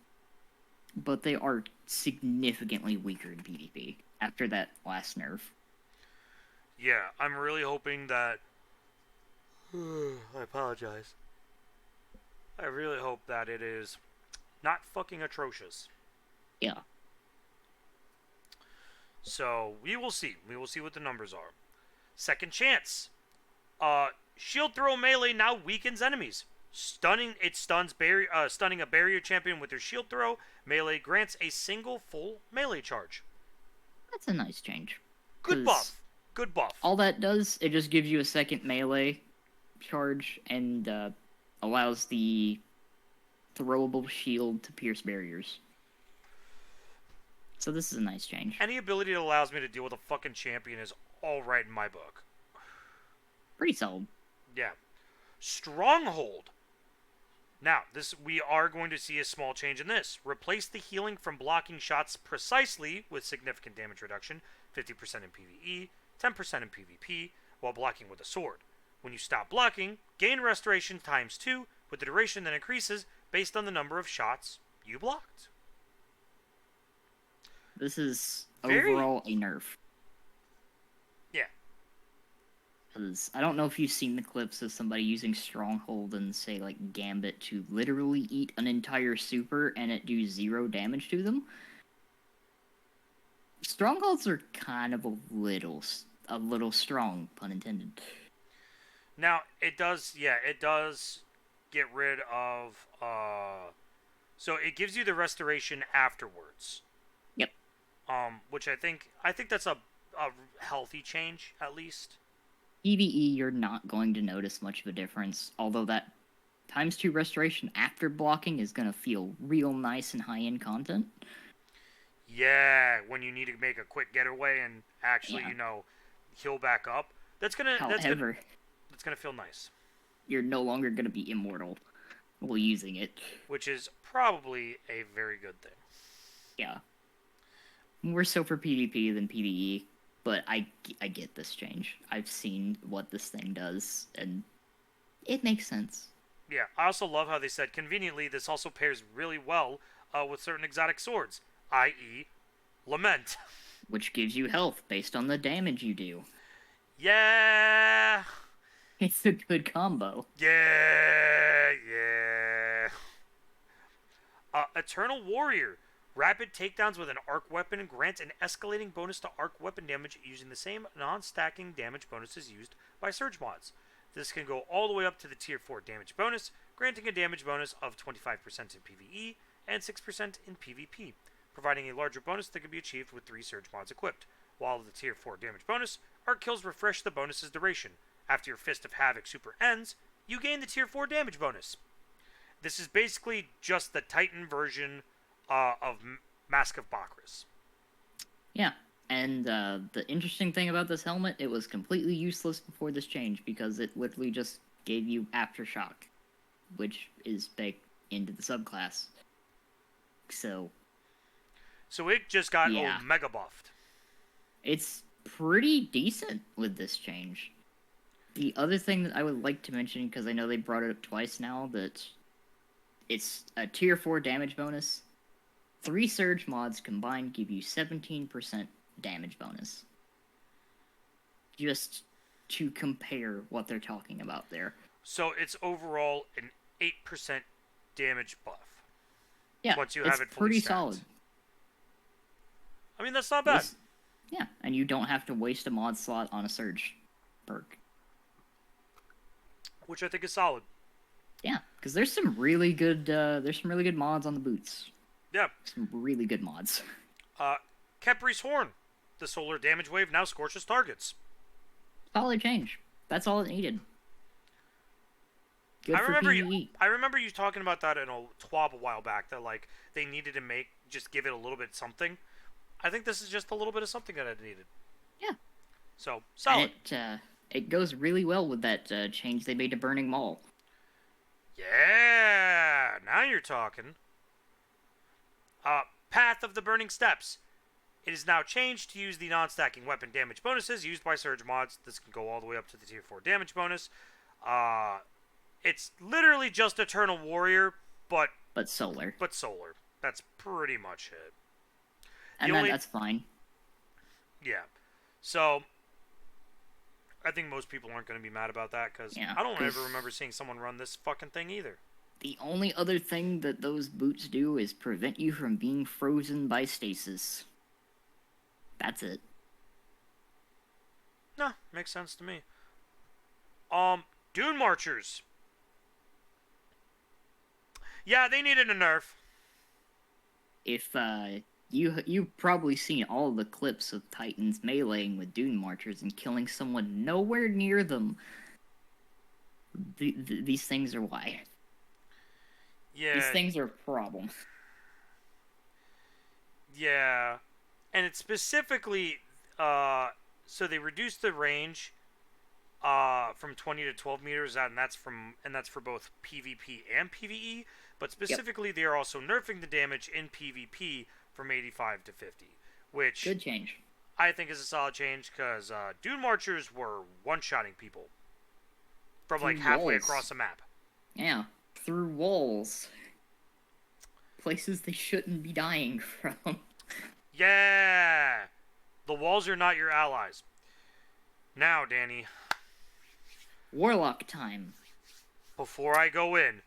but they are significantly weaker in PvP after that last nerf. Yeah, I'm really hoping that... I apologize. I really hope that it is not fucking atrocious. Yeah. So, we will see. We will see what the numbers are. Second chance. Shield throw melee now weakens enemies. Stunning a barrier champion with their shield throw melee grants a single full melee charge. That's a nice change. Good because buff. Good buff. all that does, it just gives you a second melee charge and allows the throwable shield to pierce barriers. So this is a nice change. Any ability that allows me to deal with a fucking champion is alright in my book. Pretty solid. Yeah. Stronghold. Now, we are going to see a small change in this. Replace the healing from blocking shots precisely with significant damage reduction, 50% in PvE, 10% in PvP, while blocking with a sword. When you stop blocking, gain restoration times 2, with the duration that increases based on the number of shots you blocked. This is Very... overall a nerf. Yeah. Because I don't know if you've seen the clips of somebody using Stronghold and, say, like, Gambit to literally eat an entire super and it do 0 damage to them. Strongholds are kind of a little strong, pun intended. Now, it does get rid of, so it gives you the restoration afterwards. Yep. Which I think that's a healthy change, at least. PvE, you're not going to notice much of a difference, although that ×2 restoration after blocking is going to feel real nice and high-end content. Yeah, when you need to make a quick getaway and actually, heal back up. That's gonna feel nice. You're no longer gonna be immortal while using it. Which is probably a very good thing. Yeah. More so for PvP than PvE, but I get this change. I've seen what this thing does, and it makes sense. Yeah, I also love how they said, conveniently, this also pairs really well with certain exotic swords, i.e. Lament. Which gives you health based on the damage you do. Yeah! It's a good combo. Yeah! Eternal Warrior. Rapid takedowns with an arc weapon grant an escalating bonus to arc weapon damage using the same non-stacking damage bonuses used by Surge mods. This can go all the way up to the Tier 4 damage bonus, granting a damage bonus of 25% in PvE and 6% in PvP, providing a larger bonus that can be achieved with 3 Surge mods equipped. While the Tier 4 damage bonus, arc kills refresh the bonus's duration. After your Fist of Havoc super ends, you gain the Tier 4 damage bonus. This is basically just the Titan version of Mask of Bakris. Yeah, and the interesting thing about this helmet, it was completely useless before this change because it literally just gave you Aftershock, which is baked into the subclass. So it just got mega buffed. It's pretty decent with this change. The other thing that I would like to mention, because I know they brought it up twice now, that it's a Tier 4 damage bonus. 3 Surge mods combined give you 17% damage bonus. Just to compare what they're talking about there. So it's overall an 8% damage buff. Yeah, once you have it fully pretty stacked. solid. I mean, that's not bad. Yeah, and you don't have to waste a mod slot on a Surge perk. Which I think is solid. Yeah, because there's some really good mods on the boots. Yeah. Some really good mods. Kepri's Horn. The solar damage wave now scorches targets. Solid change. That's all it needed. Good for PvE. I remember you talking about that in a TWAB a while back, that like they needed to just give it a little bit something. I think this is just a little bit of something that it needed. Yeah. So, solid. And it goes really well with that change they made to Burning Maul. Yeah, now you're talking. Path of the Burning Steps. It is now changed to use the non-stacking weapon damage bonuses used by Surge mods. This can go all the way up to the Tier 4 damage bonus. It's literally just Eternal Warrior, but solar. That's pretty much it. And that's fine. Yeah. So, I think most people aren't going to be mad about that, because I don't ever remember seeing someone run this fucking thing either. The only other thing that those boots do is prevent you from being frozen by stasis. That's it. Nah, makes sense to me. Dune Marchers. Yeah, they needed a nerf. If You've probably seen all the clips of Titans meleeing with Dune Marchers and killing someone nowhere near them. These things are why. These Yeah, things are a problem. yeah, and it's specifically, uh, so they reduced the range, from 20 to 12 meters, and that's for both PvP and PvE. But Yep, specifically, they are also nerfing the damage in PvP from 85 to 50, which good change. I think is a solid change because Dune Marchers were one-shotting people from like Through halfway walls. across the map. Yeah, through walls. Places they shouldn't be dying from. Yeah, the walls are not your allies. Now, Danny, Warlock time. before I go in,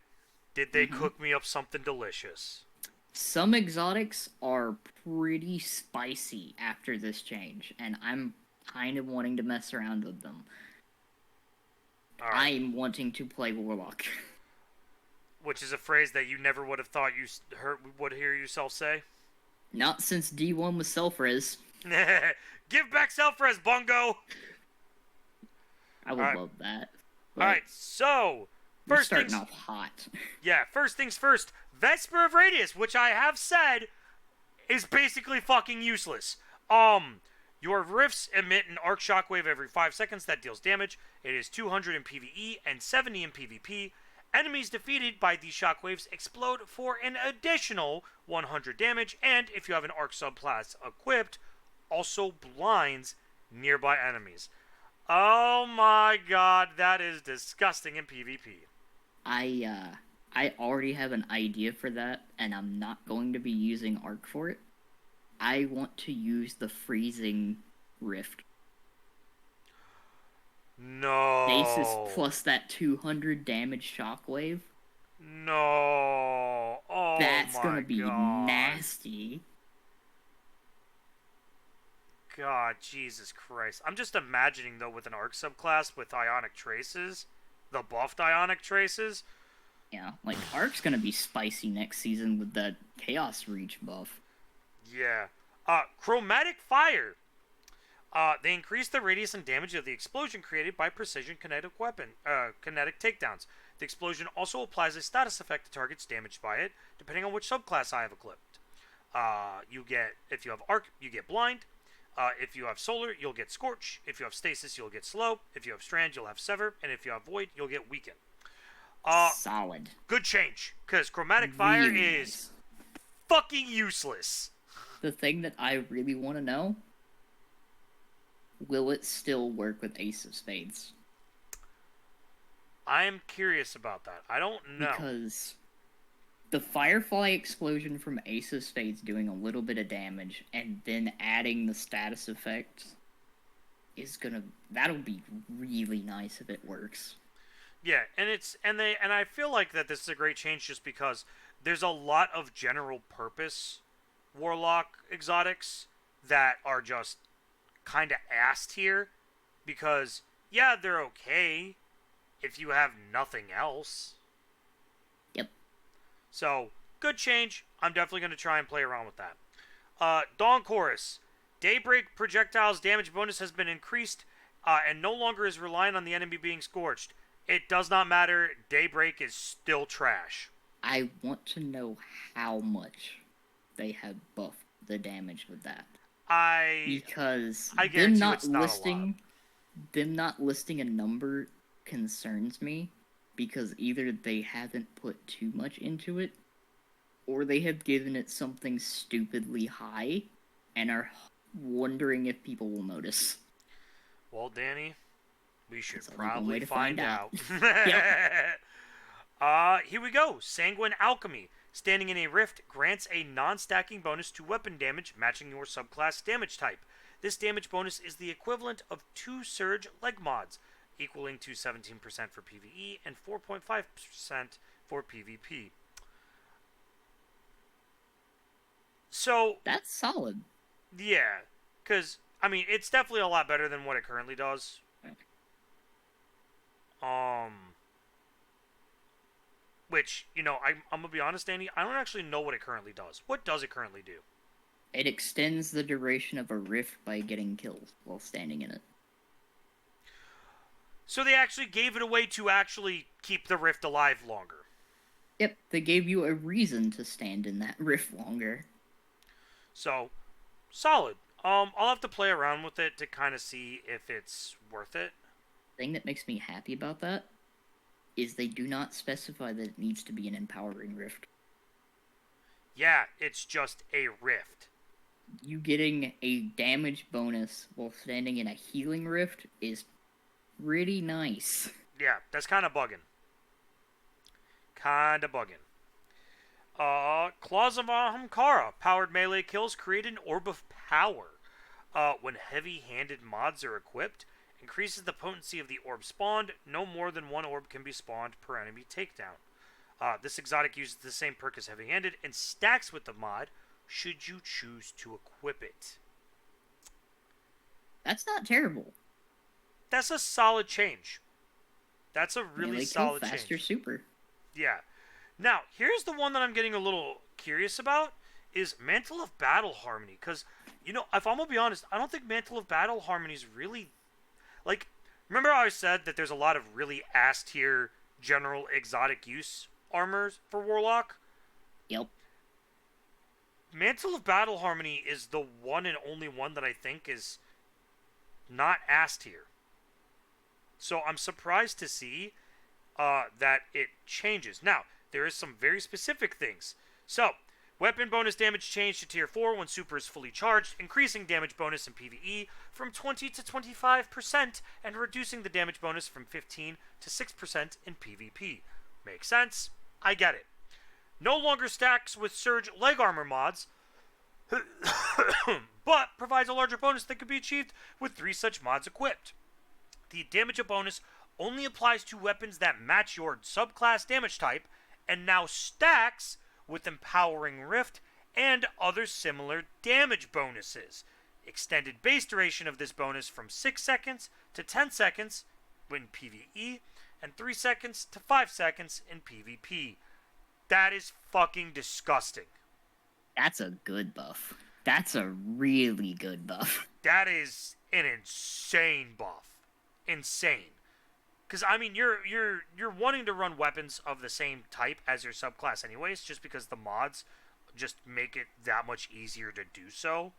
did they hmm cook me up something delicious? Some exotics are pretty spicy after this change, and I'm kind of wanting to mess around with them. All right, I'm wanting to play Warlock. which is a phrase that you never would have thought you would hear yourself say. Not since D1 was self-res. Give back Selfres, Bungo. I All would right, love that. all But right. So we're first starting things, off hot. yeah. First things first. Vesper of Radius, which I have said is basically fucking useless. Your rifts emit an arc shockwave every 5 seconds that deals damage. It is 200 in PvE and 70 in PvP. Enemies defeated by these shockwaves explode for an additional 100 damage, and if you have an arc subclass equipped, also blinds nearby enemies. Oh my god, that is disgusting in PvP. I already have an idea for that, and I'm not going to be using Arc for it. I want to use the freezing rift. Stasis No. plus that 200 damage shockwave. No. Oh That's gonna my be god. nasty. God, Jesus Christ. I'm just imagining, though, with an arc subclass with ionic traces, the buffed ionic traces. Yeah, like Arc's gonna be spicy next season with that Chaos Reach buff. Yeah. Chromatic Fire. They increase the radius and damage of the explosion created by precision kinetic takedowns. The explosion also applies a status effect to targets damaged by it, depending on which subclass I have equipped. If you have Arc, you get Blind. If you have Solar, you'll get Scorch. If you have Stasis, you'll get Slow. If you have Strand, you'll have Sever. And if you have Void, you'll get Weaken. Solid. Good change, because Chromatic Fire Really is nice. fucking useless. The thing that I really want to know, will it still work with Ace of Spades? I'm curious about that. I don't know. Because the Firefly explosion from Ace of Spades doing a little bit of damage and then adding the status effect that'll be really nice if it works. Yeah, and I feel like that this is a great change just because there's a lot of general purpose warlock exotics that are just kind of ass tier because yeah, they're okay if you have nothing else. Yep. So, good change. I'm definitely going to try and play around with that. Dawn Chorus. Daybreak projectiles damage bonus has been increased and no longer is reliant on the enemy being scorched. It does not matter. Daybreak is still trash. I want to know how much they have buffed the damage with that. I Because I them guarantee you not it's not a lot. listing a number concerns me because either they haven't put too much into it or they have given it something stupidly high and are wondering if people will notice. Well, Danny, we should That's the only one probably way to find out. out. Yep. Here we go. Sanguine Alchemy. Standing in a rift grants a non-stacking bonus to weapon damage matching your subclass damage type. This damage bonus is the equivalent of 2 Surge leg mods, equaling to 17% for PvE and 4.5% for PvP. So, That's solid. yeah, because, I mean, it's definitely a lot better than what it currently does. Which, I'm going to be honest, Danny, I don't actually know what it currently does. What does it currently do? It extends the duration of a rift by getting killed while standing in it. So they actually gave it away to actually keep the rift alive longer. Yep, they gave you a reason to stand in that rift longer. So, solid. I'll have to play around with it to kind of see if it's worth it. The thing that makes me happy about that is they do not specify that it needs to be an empowering rift. Yeah, it's just a rift. You getting a damage bonus while standing in a healing rift is pretty nice. Yeah, that's kind of bugging. Claws of Ahamkara. Powered melee kills create an orb of power. When heavy-handed mods are equipped, increases the potency of the orb spawned. No more than one orb can be spawned per enemy takedown. This exotic uses the same perk as heavy-handed and stacks with the mod should you choose to equip it. That's not terrible. That's a solid change. That's a really melee solid kill faster change. super. Yeah. Now, here's the one that I'm getting a little curious about is Mantle of Battle Harmony. Because, you know, if I'm going to be honest, I don't think Mantle of Battle Harmony is really... Like, remember how I said that there's a lot of really ass-tier general exotic use armors for Warlock? Yep. Mantle of Battle Harmony is the one and only one that I think is not ass-tier. So I'm surprised to see that it changes. Now, there is some very specific things. So, weapon bonus damage changed to tier 4 when super is fully charged, increasing damage bonus in PvE from 20 to 25% and reducing the damage bonus from 15 to 6% in PvP. Makes sense? I get it. No longer stacks with Surge leg armor mods, but provides a larger bonus that could be achieved with 3 such mods equipped. The damage bonus only applies to weapons that match your subclass damage type and now stacks with Empowering Rift and other similar damage bonuses. Extended base duration of this bonus from 6 seconds to 10 seconds in PvE and 3 seconds to 5 seconds in PvP. That is fucking disgusting. That's a good buff. That's a really good buff. That is an insane buff. Insane. Because I mean, you're wanting to run weapons of the same type as your subclass, anyways, just because the mods just make it that much easier to do so.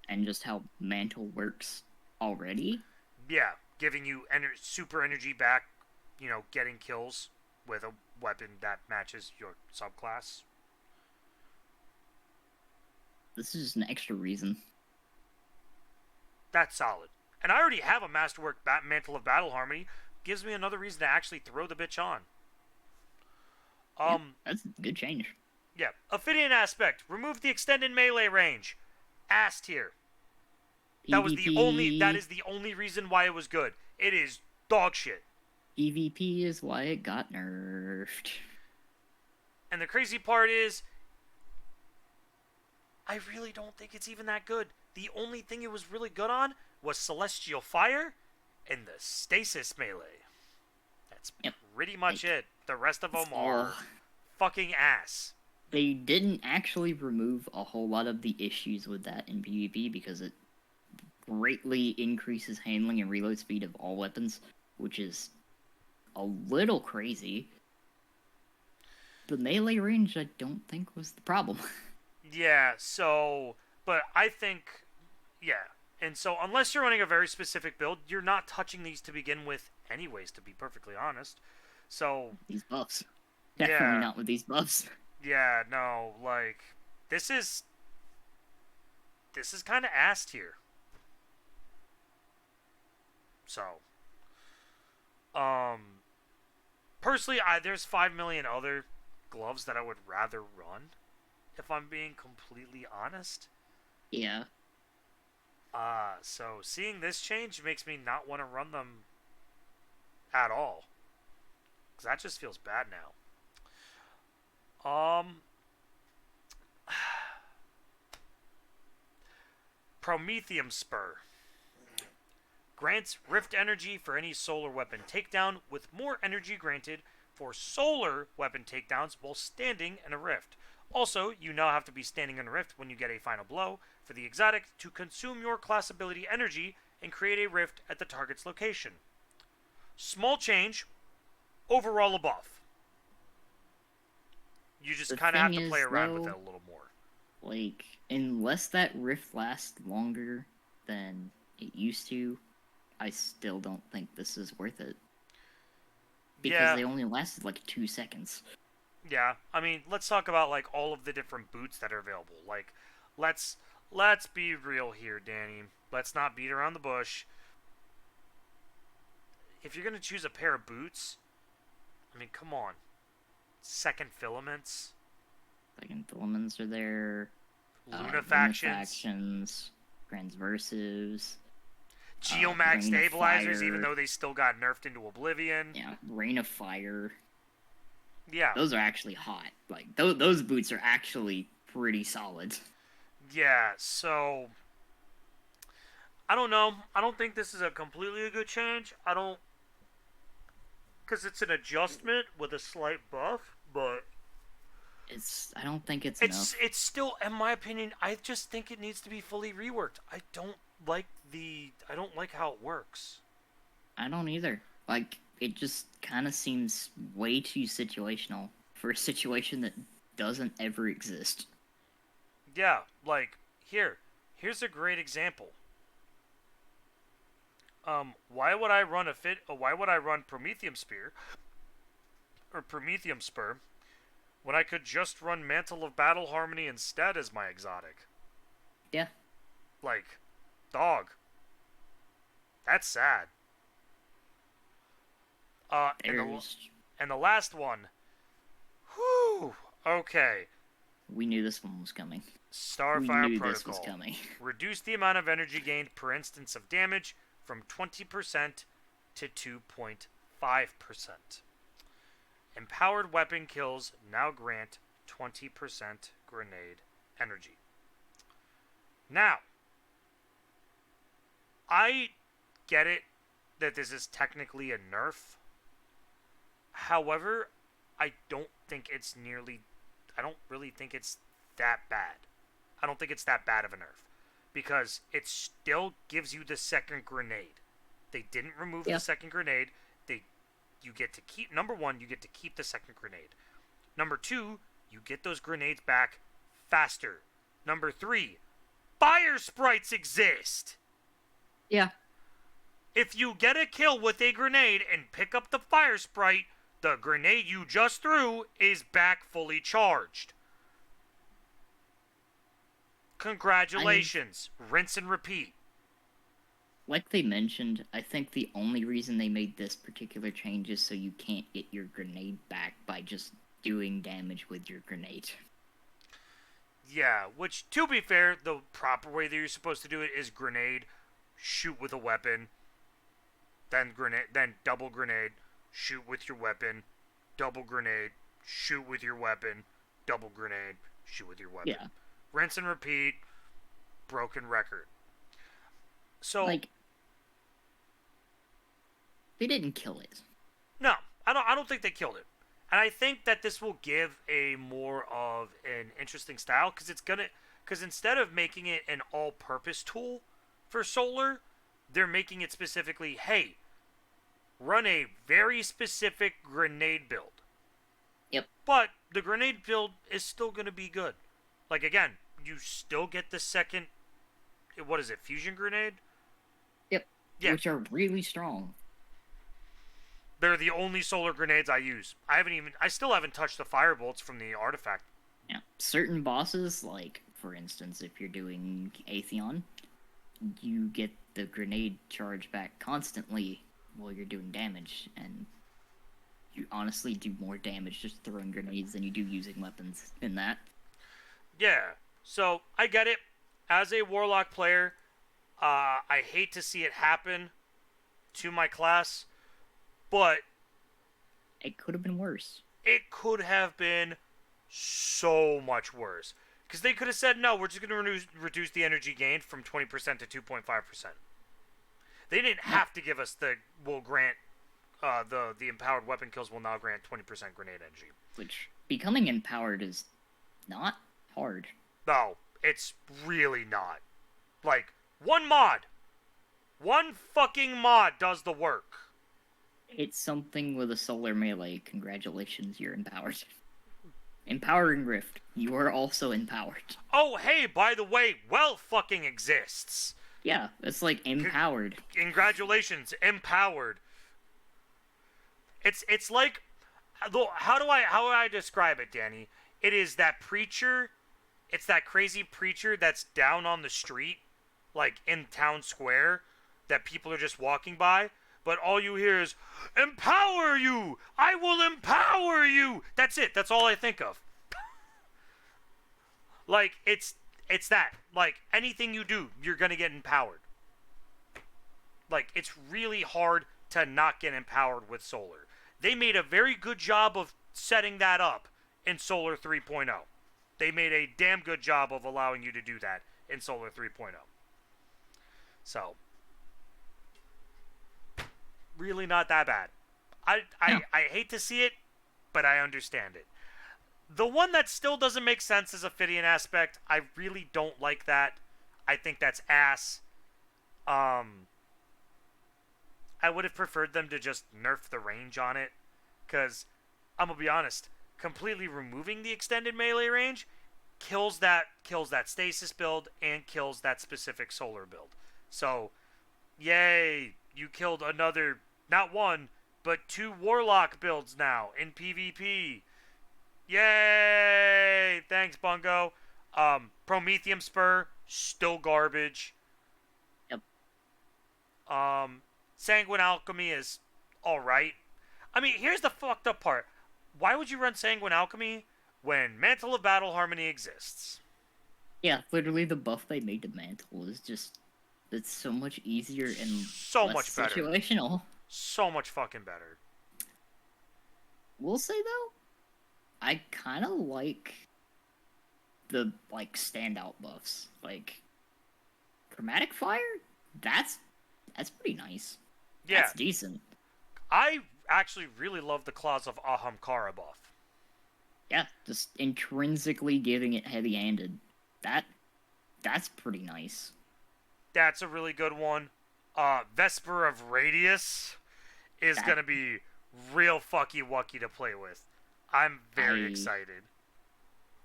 And just how Mantle works already. Yeah, giving you super energy back, you know, getting kills with a weapon that matches your subclass. This is just an extra reason. That's solid. And I already have a Masterwork Mantle of Battle Harmony. Gives me another reason to actually throw the bitch on. That's a good change. Yeah. Ophidian Aspect. Remove the extended melee range. Ass tier. That is the only reason why it was good. It is dog shit. PvP is why it got nerfed. And the crazy part is, I really don't think it's even that good. The only thing it was really good on was Celestial Fire and the Stasis melee. That's pretty much it. The rest of them are fucking ass. They didn't actually remove a whole lot of the issues with that in PvP because it greatly increases handling and reload speed of all weapons, which is a little crazy. The melee range, I don't think, was the problem. Yeah, so... But I think... Yeah. And so, unless you're running a very specific build, you're not touching these to begin with anyways, to be perfectly honest. So... These buffs. Definitely not with these buffs. Yeah, no, like... This is kind of ass tier. So... Personally, there's 5 million other gloves that I would rather run, if I'm being completely honest. Yeah. So seeing this change makes me not want to run them at all. Because that just feels bad now. Prometheum Spur. Grants Rift energy for any solar weapon takedown, with more energy granted for solar weapon takedowns while standing in a rift. Also, you now have to be standing in a rift when you get a final blow for the exotic to consume your class ability energy and create a rift at the target's location. Small change, overall a buff. You just The kind of have thing to play is, around with it though, a little more. like, unless that rift lasts longer than it used to, I still don't think this is worth it. Because Yeah, they only lasted like 2 seconds. yeah. I mean, let's talk about like all of the different boots that are available. Like, let's be real here, Danny. Let's not beat around the bush. If you're gonna choose a pair of boots, I mean, come on. Second filaments, Second filaments are there, lunafactions, lunafactions, transversives, geomag rain of stabilizers, even fire, though they still got nerfed into oblivion. yeah, rain of fire. Yeah, Those are actually hot. Like those boots are actually pretty solid. yeah. So I don't know. I don't think this is a completely a good change. I don't, because it's an adjustment with a slight buff, but I don't think it's enough. it's still, in my opinion, I just think it needs to be fully reworked. I don't like how it works. I don't either. Like it just kind of seems way too situational for a situation that doesn't ever exist. Yeah, like here's a great example. Why would I run why would I run Prometheum Spear or Prometheum Spur when I could just run Mantle of Battle Harmony instead as my exotic? Yeah. Like, dog. That's sad. Uh, and the There's and the last one. Whew. Okay. We knew this one was coming. We Starfire knew this was Protocol. coming. Reduce the amount of energy gained per instance of damage from 20% to 2.5%. Empowered weapon kills now grant 20% grenade energy. Now, I get it that this is technically a nerf. However, I don't really think it's that bad. I don't think it's that bad of a nerf because it still gives you the second grenade. They didn't remove the second grenade. You get to keep number 1, you get to keep the second grenade. Number 2, you get those grenades back faster. Number 3, fire sprites exist. Yeah. If you get a kill with a grenade and pick up the fire sprite, the grenade you just threw is back fully charged. Congratulations. Rinse and repeat. Like they mentioned, I think the only reason they made this particular change is so you can't get your grenade back by just doing damage with your grenade. Yeah, which, to be fair, the proper way that you're supposed to do it is grenade, shoot with a weapon, then double grenade, shoot with your weapon, double grenade, shoot with your weapon, double grenade, shoot with your weapon. Yeah. Rinse and repeat, broken record. So, like, they didn't kill it. No, I don't think they killed it. And I think that this will give a more of an interesting style because instead of making it an all-purpose tool for solar, they're making it specifically, hey, run a very specific grenade build. Yep. But the grenade build is still going to be good. Like, again, you still get the second, what is it, fusion grenade? Yep. Yeah. Which are really strong. They're the only solar grenades I use. I still haven't touched the fire bolts from the artifact. Yeah. Certain bosses, like, for instance, if you're doing Atheon, you get the grenade charge back constantly while you're doing damage, and you honestly do more damage just throwing grenades than you do using weapons in that. Yeah, so I get it. As a Warlock player, I hate to see it happen to my class, but it could have been worse. It could have been so much worse. Because they could have said, no, we're just going to reduce the energy gained from 20% to 2.5%. They didn't have to give us the empowered weapon kills will now grant 20% grenade energy. Which, becoming empowered is not hard. No, it's really not. Like, one fucking mod does the work. Hit something with a solar melee. Congratulations, you're empowered. Empowering Rift. You are also empowered. Oh, hey, by the way, well fucking exists. Yeah, it's like empowered. Congratulations, empowered. It's like, how do I describe it, Danny? It is that preacher. It's that crazy preacher that's down on the street, like in town square, that people are just walking by, but all you hear is, "Empower you! I will empower you!" That's it. That's all I think of. Like, it's that. Like, anything you do, you're gonna get empowered. Like, it's really hard to not get empowered with solar. They made a very good job of setting that up in Solar 3.0. They made a damn good job of allowing you to do that in Solar 3.0. So, really not that bad. I hate to see it, but I understand it. The one that still doesn't make sense is Ophidian aspect. I really don't like that. I think that's ass. I would have preferred them to just nerf the range on it, because I'm gonna be honest, completely removing the extended melee range kills that stasis build and kills that specific solar build. So, yay, you killed another, not one, but 2 warlock builds now in PvP. Yay! Thanks, Bungo. Prometheum Spur, still garbage. Yep. Sanguine Alchemy is alright. I mean, here's the fucked up part. Why would you run Sanguine Alchemy when Mantle of Battle Harmony exists? Yeah, literally the buff they made to Mantle is just... It's so much easier and so less much better. situational. So much fucking better. Will say, though, I kind of like the, like, standout buffs. Like, Chromatic Fire? That's pretty nice. Yeah. That's decent. I actually really love the Claws of Ahamkara buff. Yeah, just intrinsically giving it heavy-handed. That's pretty nice. That's a really good one. Vesper of Radius is gonna be real fucky wucky to play with. I'm very excited.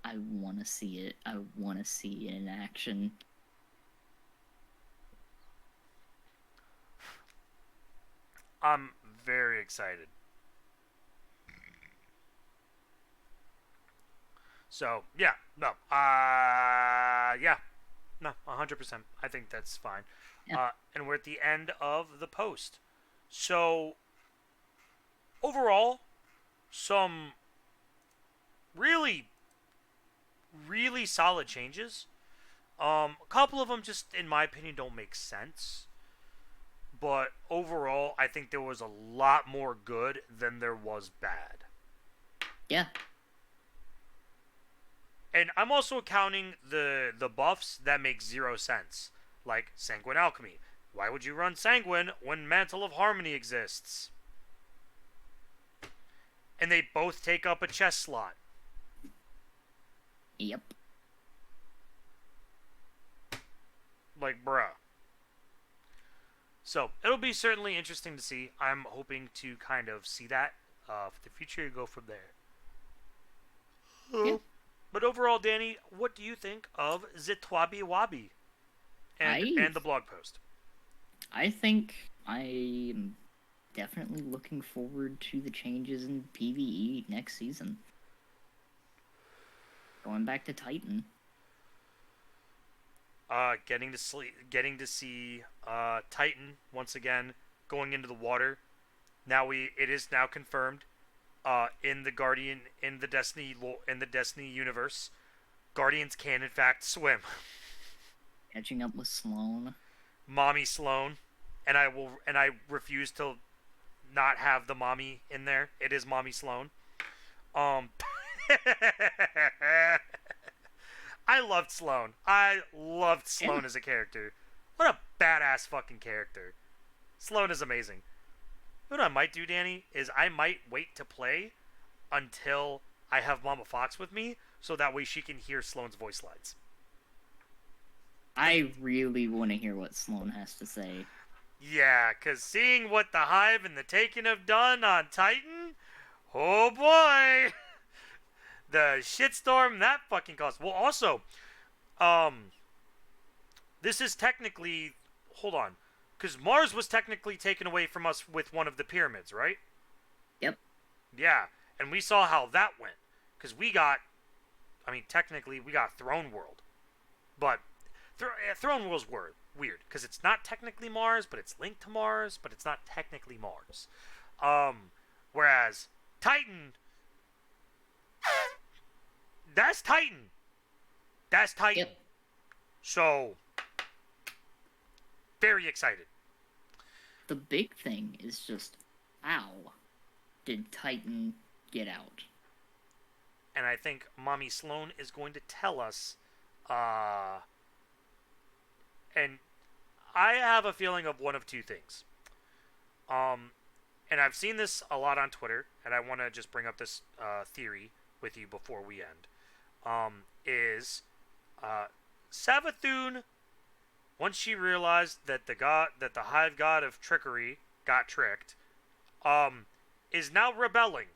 I want to see it. I want to see it in action. I'm very excited. So, yeah, no. Yeah. No, 100%. I think that's fine. Yeah. And we're at the end of the post. So, overall, some really, really solid changes. A couple of them just, in my opinion, don't make sense. But overall, I think there was a lot more good than there was bad. Yeah. And I'm also counting the buffs that make 0 sense. Like Sanguine Alchemy. Why would you run Sanguine when Mantle of Harmony exists? And they both take up a chest slot. Yep. Like, bruh. So, it'll be certainly interesting to see. I'm hoping to kind of see that for the future, go from there. Yeah. But overall, Danny, what do you think of Zitwabi Wabi and the blog post? I think I am definitely looking forward to the changes in PvE next season. Going back to Titan. Getting to see Titan once again going into the water. It is now confirmed in the Destiny universe, Guardians can in fact swim. Catching up with Sloane. Mommy Sloane, and I refuse to not have the mommy in there. It is Mommy Sloane. I loved Sloane. I loved Sloane as a character. What a badass fucking character. Sloane is amazing. What I might do, Danny, is I might wait to play until I have Mama Fox with me, so that way she can hear Sloane's voice lines. I really want to hear what Sloane has to say. Yeah, because seeing what the Hive and the Taken have done on Titan, oh boy, the shitstorm that fucking caused. Well, also, um, this is technically, hold on, because Mars was technically taken away from us with one of the pyramids, right? Yep. Yeah, and we saw how that went, because we got, I mean, technically we got Throne World, but Throne World's weird, because it's not technically Mars, but it's linked to Mars, but it's not technically Mars. Whereas Titan, that's Titan. That's Titan. Yep. So, very excited. The big thing is just how did Titan get out? And I think Mommy Sloane is going to tell us, and I have a feeling of one of two things. And I've seen this a lot on Twitter, and I want to just bring up this theory with you before we end. Is Savathun, once she realized that the Hive God of Trickery got tricked, is now rebelling,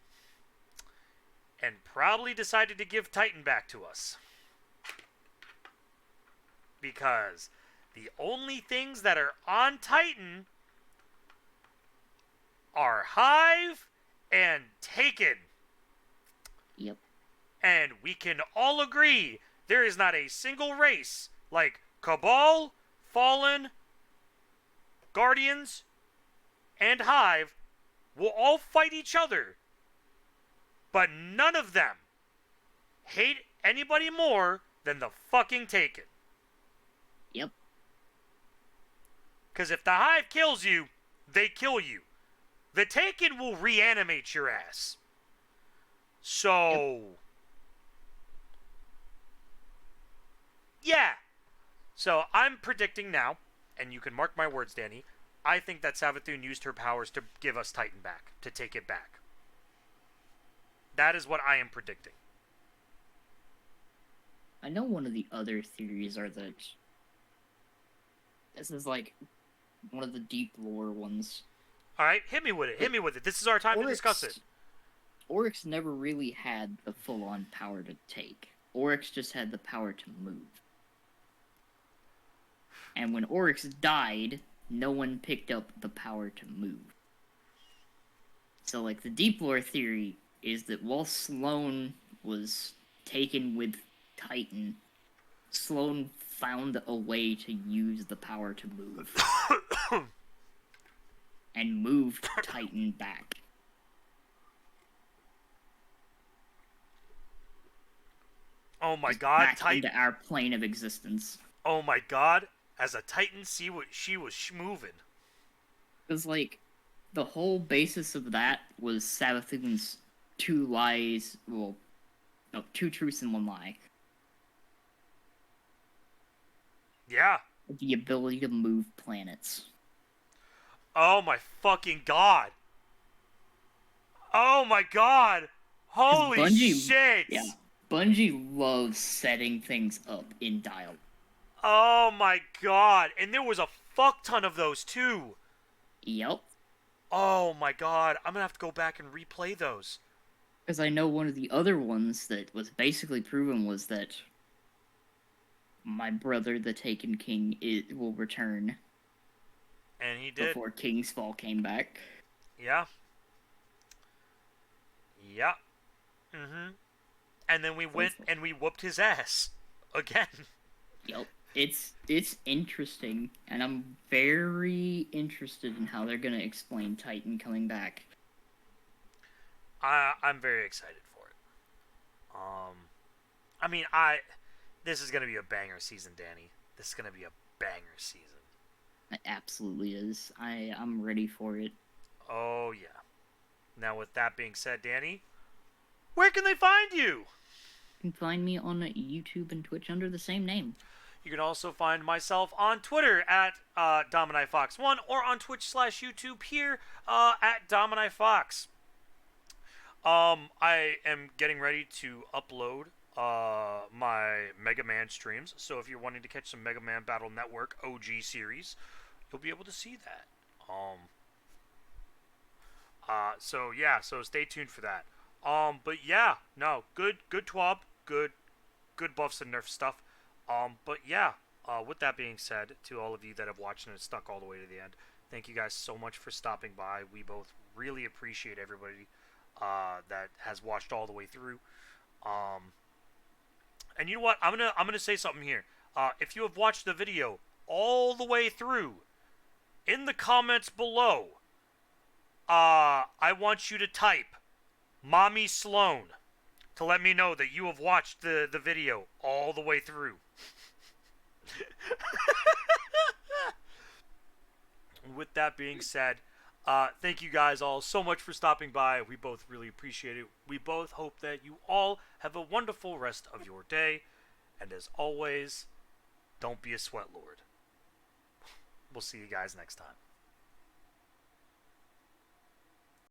and probably decided to give Titan back to us. Because the only things that are on Titan are Hive and Taken. Yep. And we can all agree there is not a single race like Cabal, Fallen, Guardians, and Hive will all fight each other. But none of them hate anybody more than the fucking Taken. Yep. Because if the Hive kills you, they kill you. The Taken will reanimate your ass. So, yeah. So I'm predicting now, and you can mark my words, Danny, I think that Savathun used her powers to give us Titan back, to take it back. That is what I am predicting. I know one of the other theories are that this is like one of the deep lore ones. Alright, hit me with it. Hit me with it. This is our time to discuss it. Oryx never really had the full-on power to take. Oryx just had the power to move. And when Oryx died, no one picked up the power to move. So, like, the deep lore theory is that while Sloane was taken with Titan, Sloane found a way to use the power to move. And moved Titan back. Oh my god, back Titan. Into our plane of existence. Oh my god, as a Titan, see what she was moving. Because, like, the whole basis of that was Savathun's two lies, well, no, two truths and one lie. Yeah. The ability to move planets. Oh my fucking god. Oh my god. Holy shit. Yeah. Bungie loves setting things up in dialogue. Oh my god. And there was a fuck ton of those too. Yep. Oh my god. I'm gonna have to go back and replay those. Because I know one of the other ones that was basically proven was that my brother, the Taken King, will return. And he did. Before King's Fall came back. Yeah. Yeah. Mm-hmm. And then we went and we whooped his ass. Again. Yep. It's interesting, and I'm very interested in how they're gonna explain Titan coming back. I'm very excited for it. I mean, this is gonna be a banger season, Danny. This is gonna be a banger season. It absolutely is. I'm ready for it. Oh yeah. Now with that being said, Danny, where can they find you? You can find me on YouTube and Twitch under the same name. You can also find myself on Twitter at DominiFox1 or on Twitch/YouTube here at DominiFox. I am getting ready to upload my Mega Man streams. So if you're wanting to catch some Mega Man Battle Network OG series, you'll be able to see that. So yeah, so stay tuned for that. But yeah, no, good twab, good buffs and nerf stuff. But yeah, with that being said, to all of you that have watched and stuck all the way to the end, thank you guys so much for stopping by. We both really appreciate everybody that has watched all the way through. Um, and you know what? I'm gonna say something here. If you have watched the video all the way through, in the comments below, I want you to type "Mommy Sloane" to let me know that you have watched the video all the way through. With that being said, thank you guys all so much for stopping by. We both really appreciate it. We both hope that you all have a wonderful rest of your day. And as always, don't be a sweat lord. We'll see you guys next time.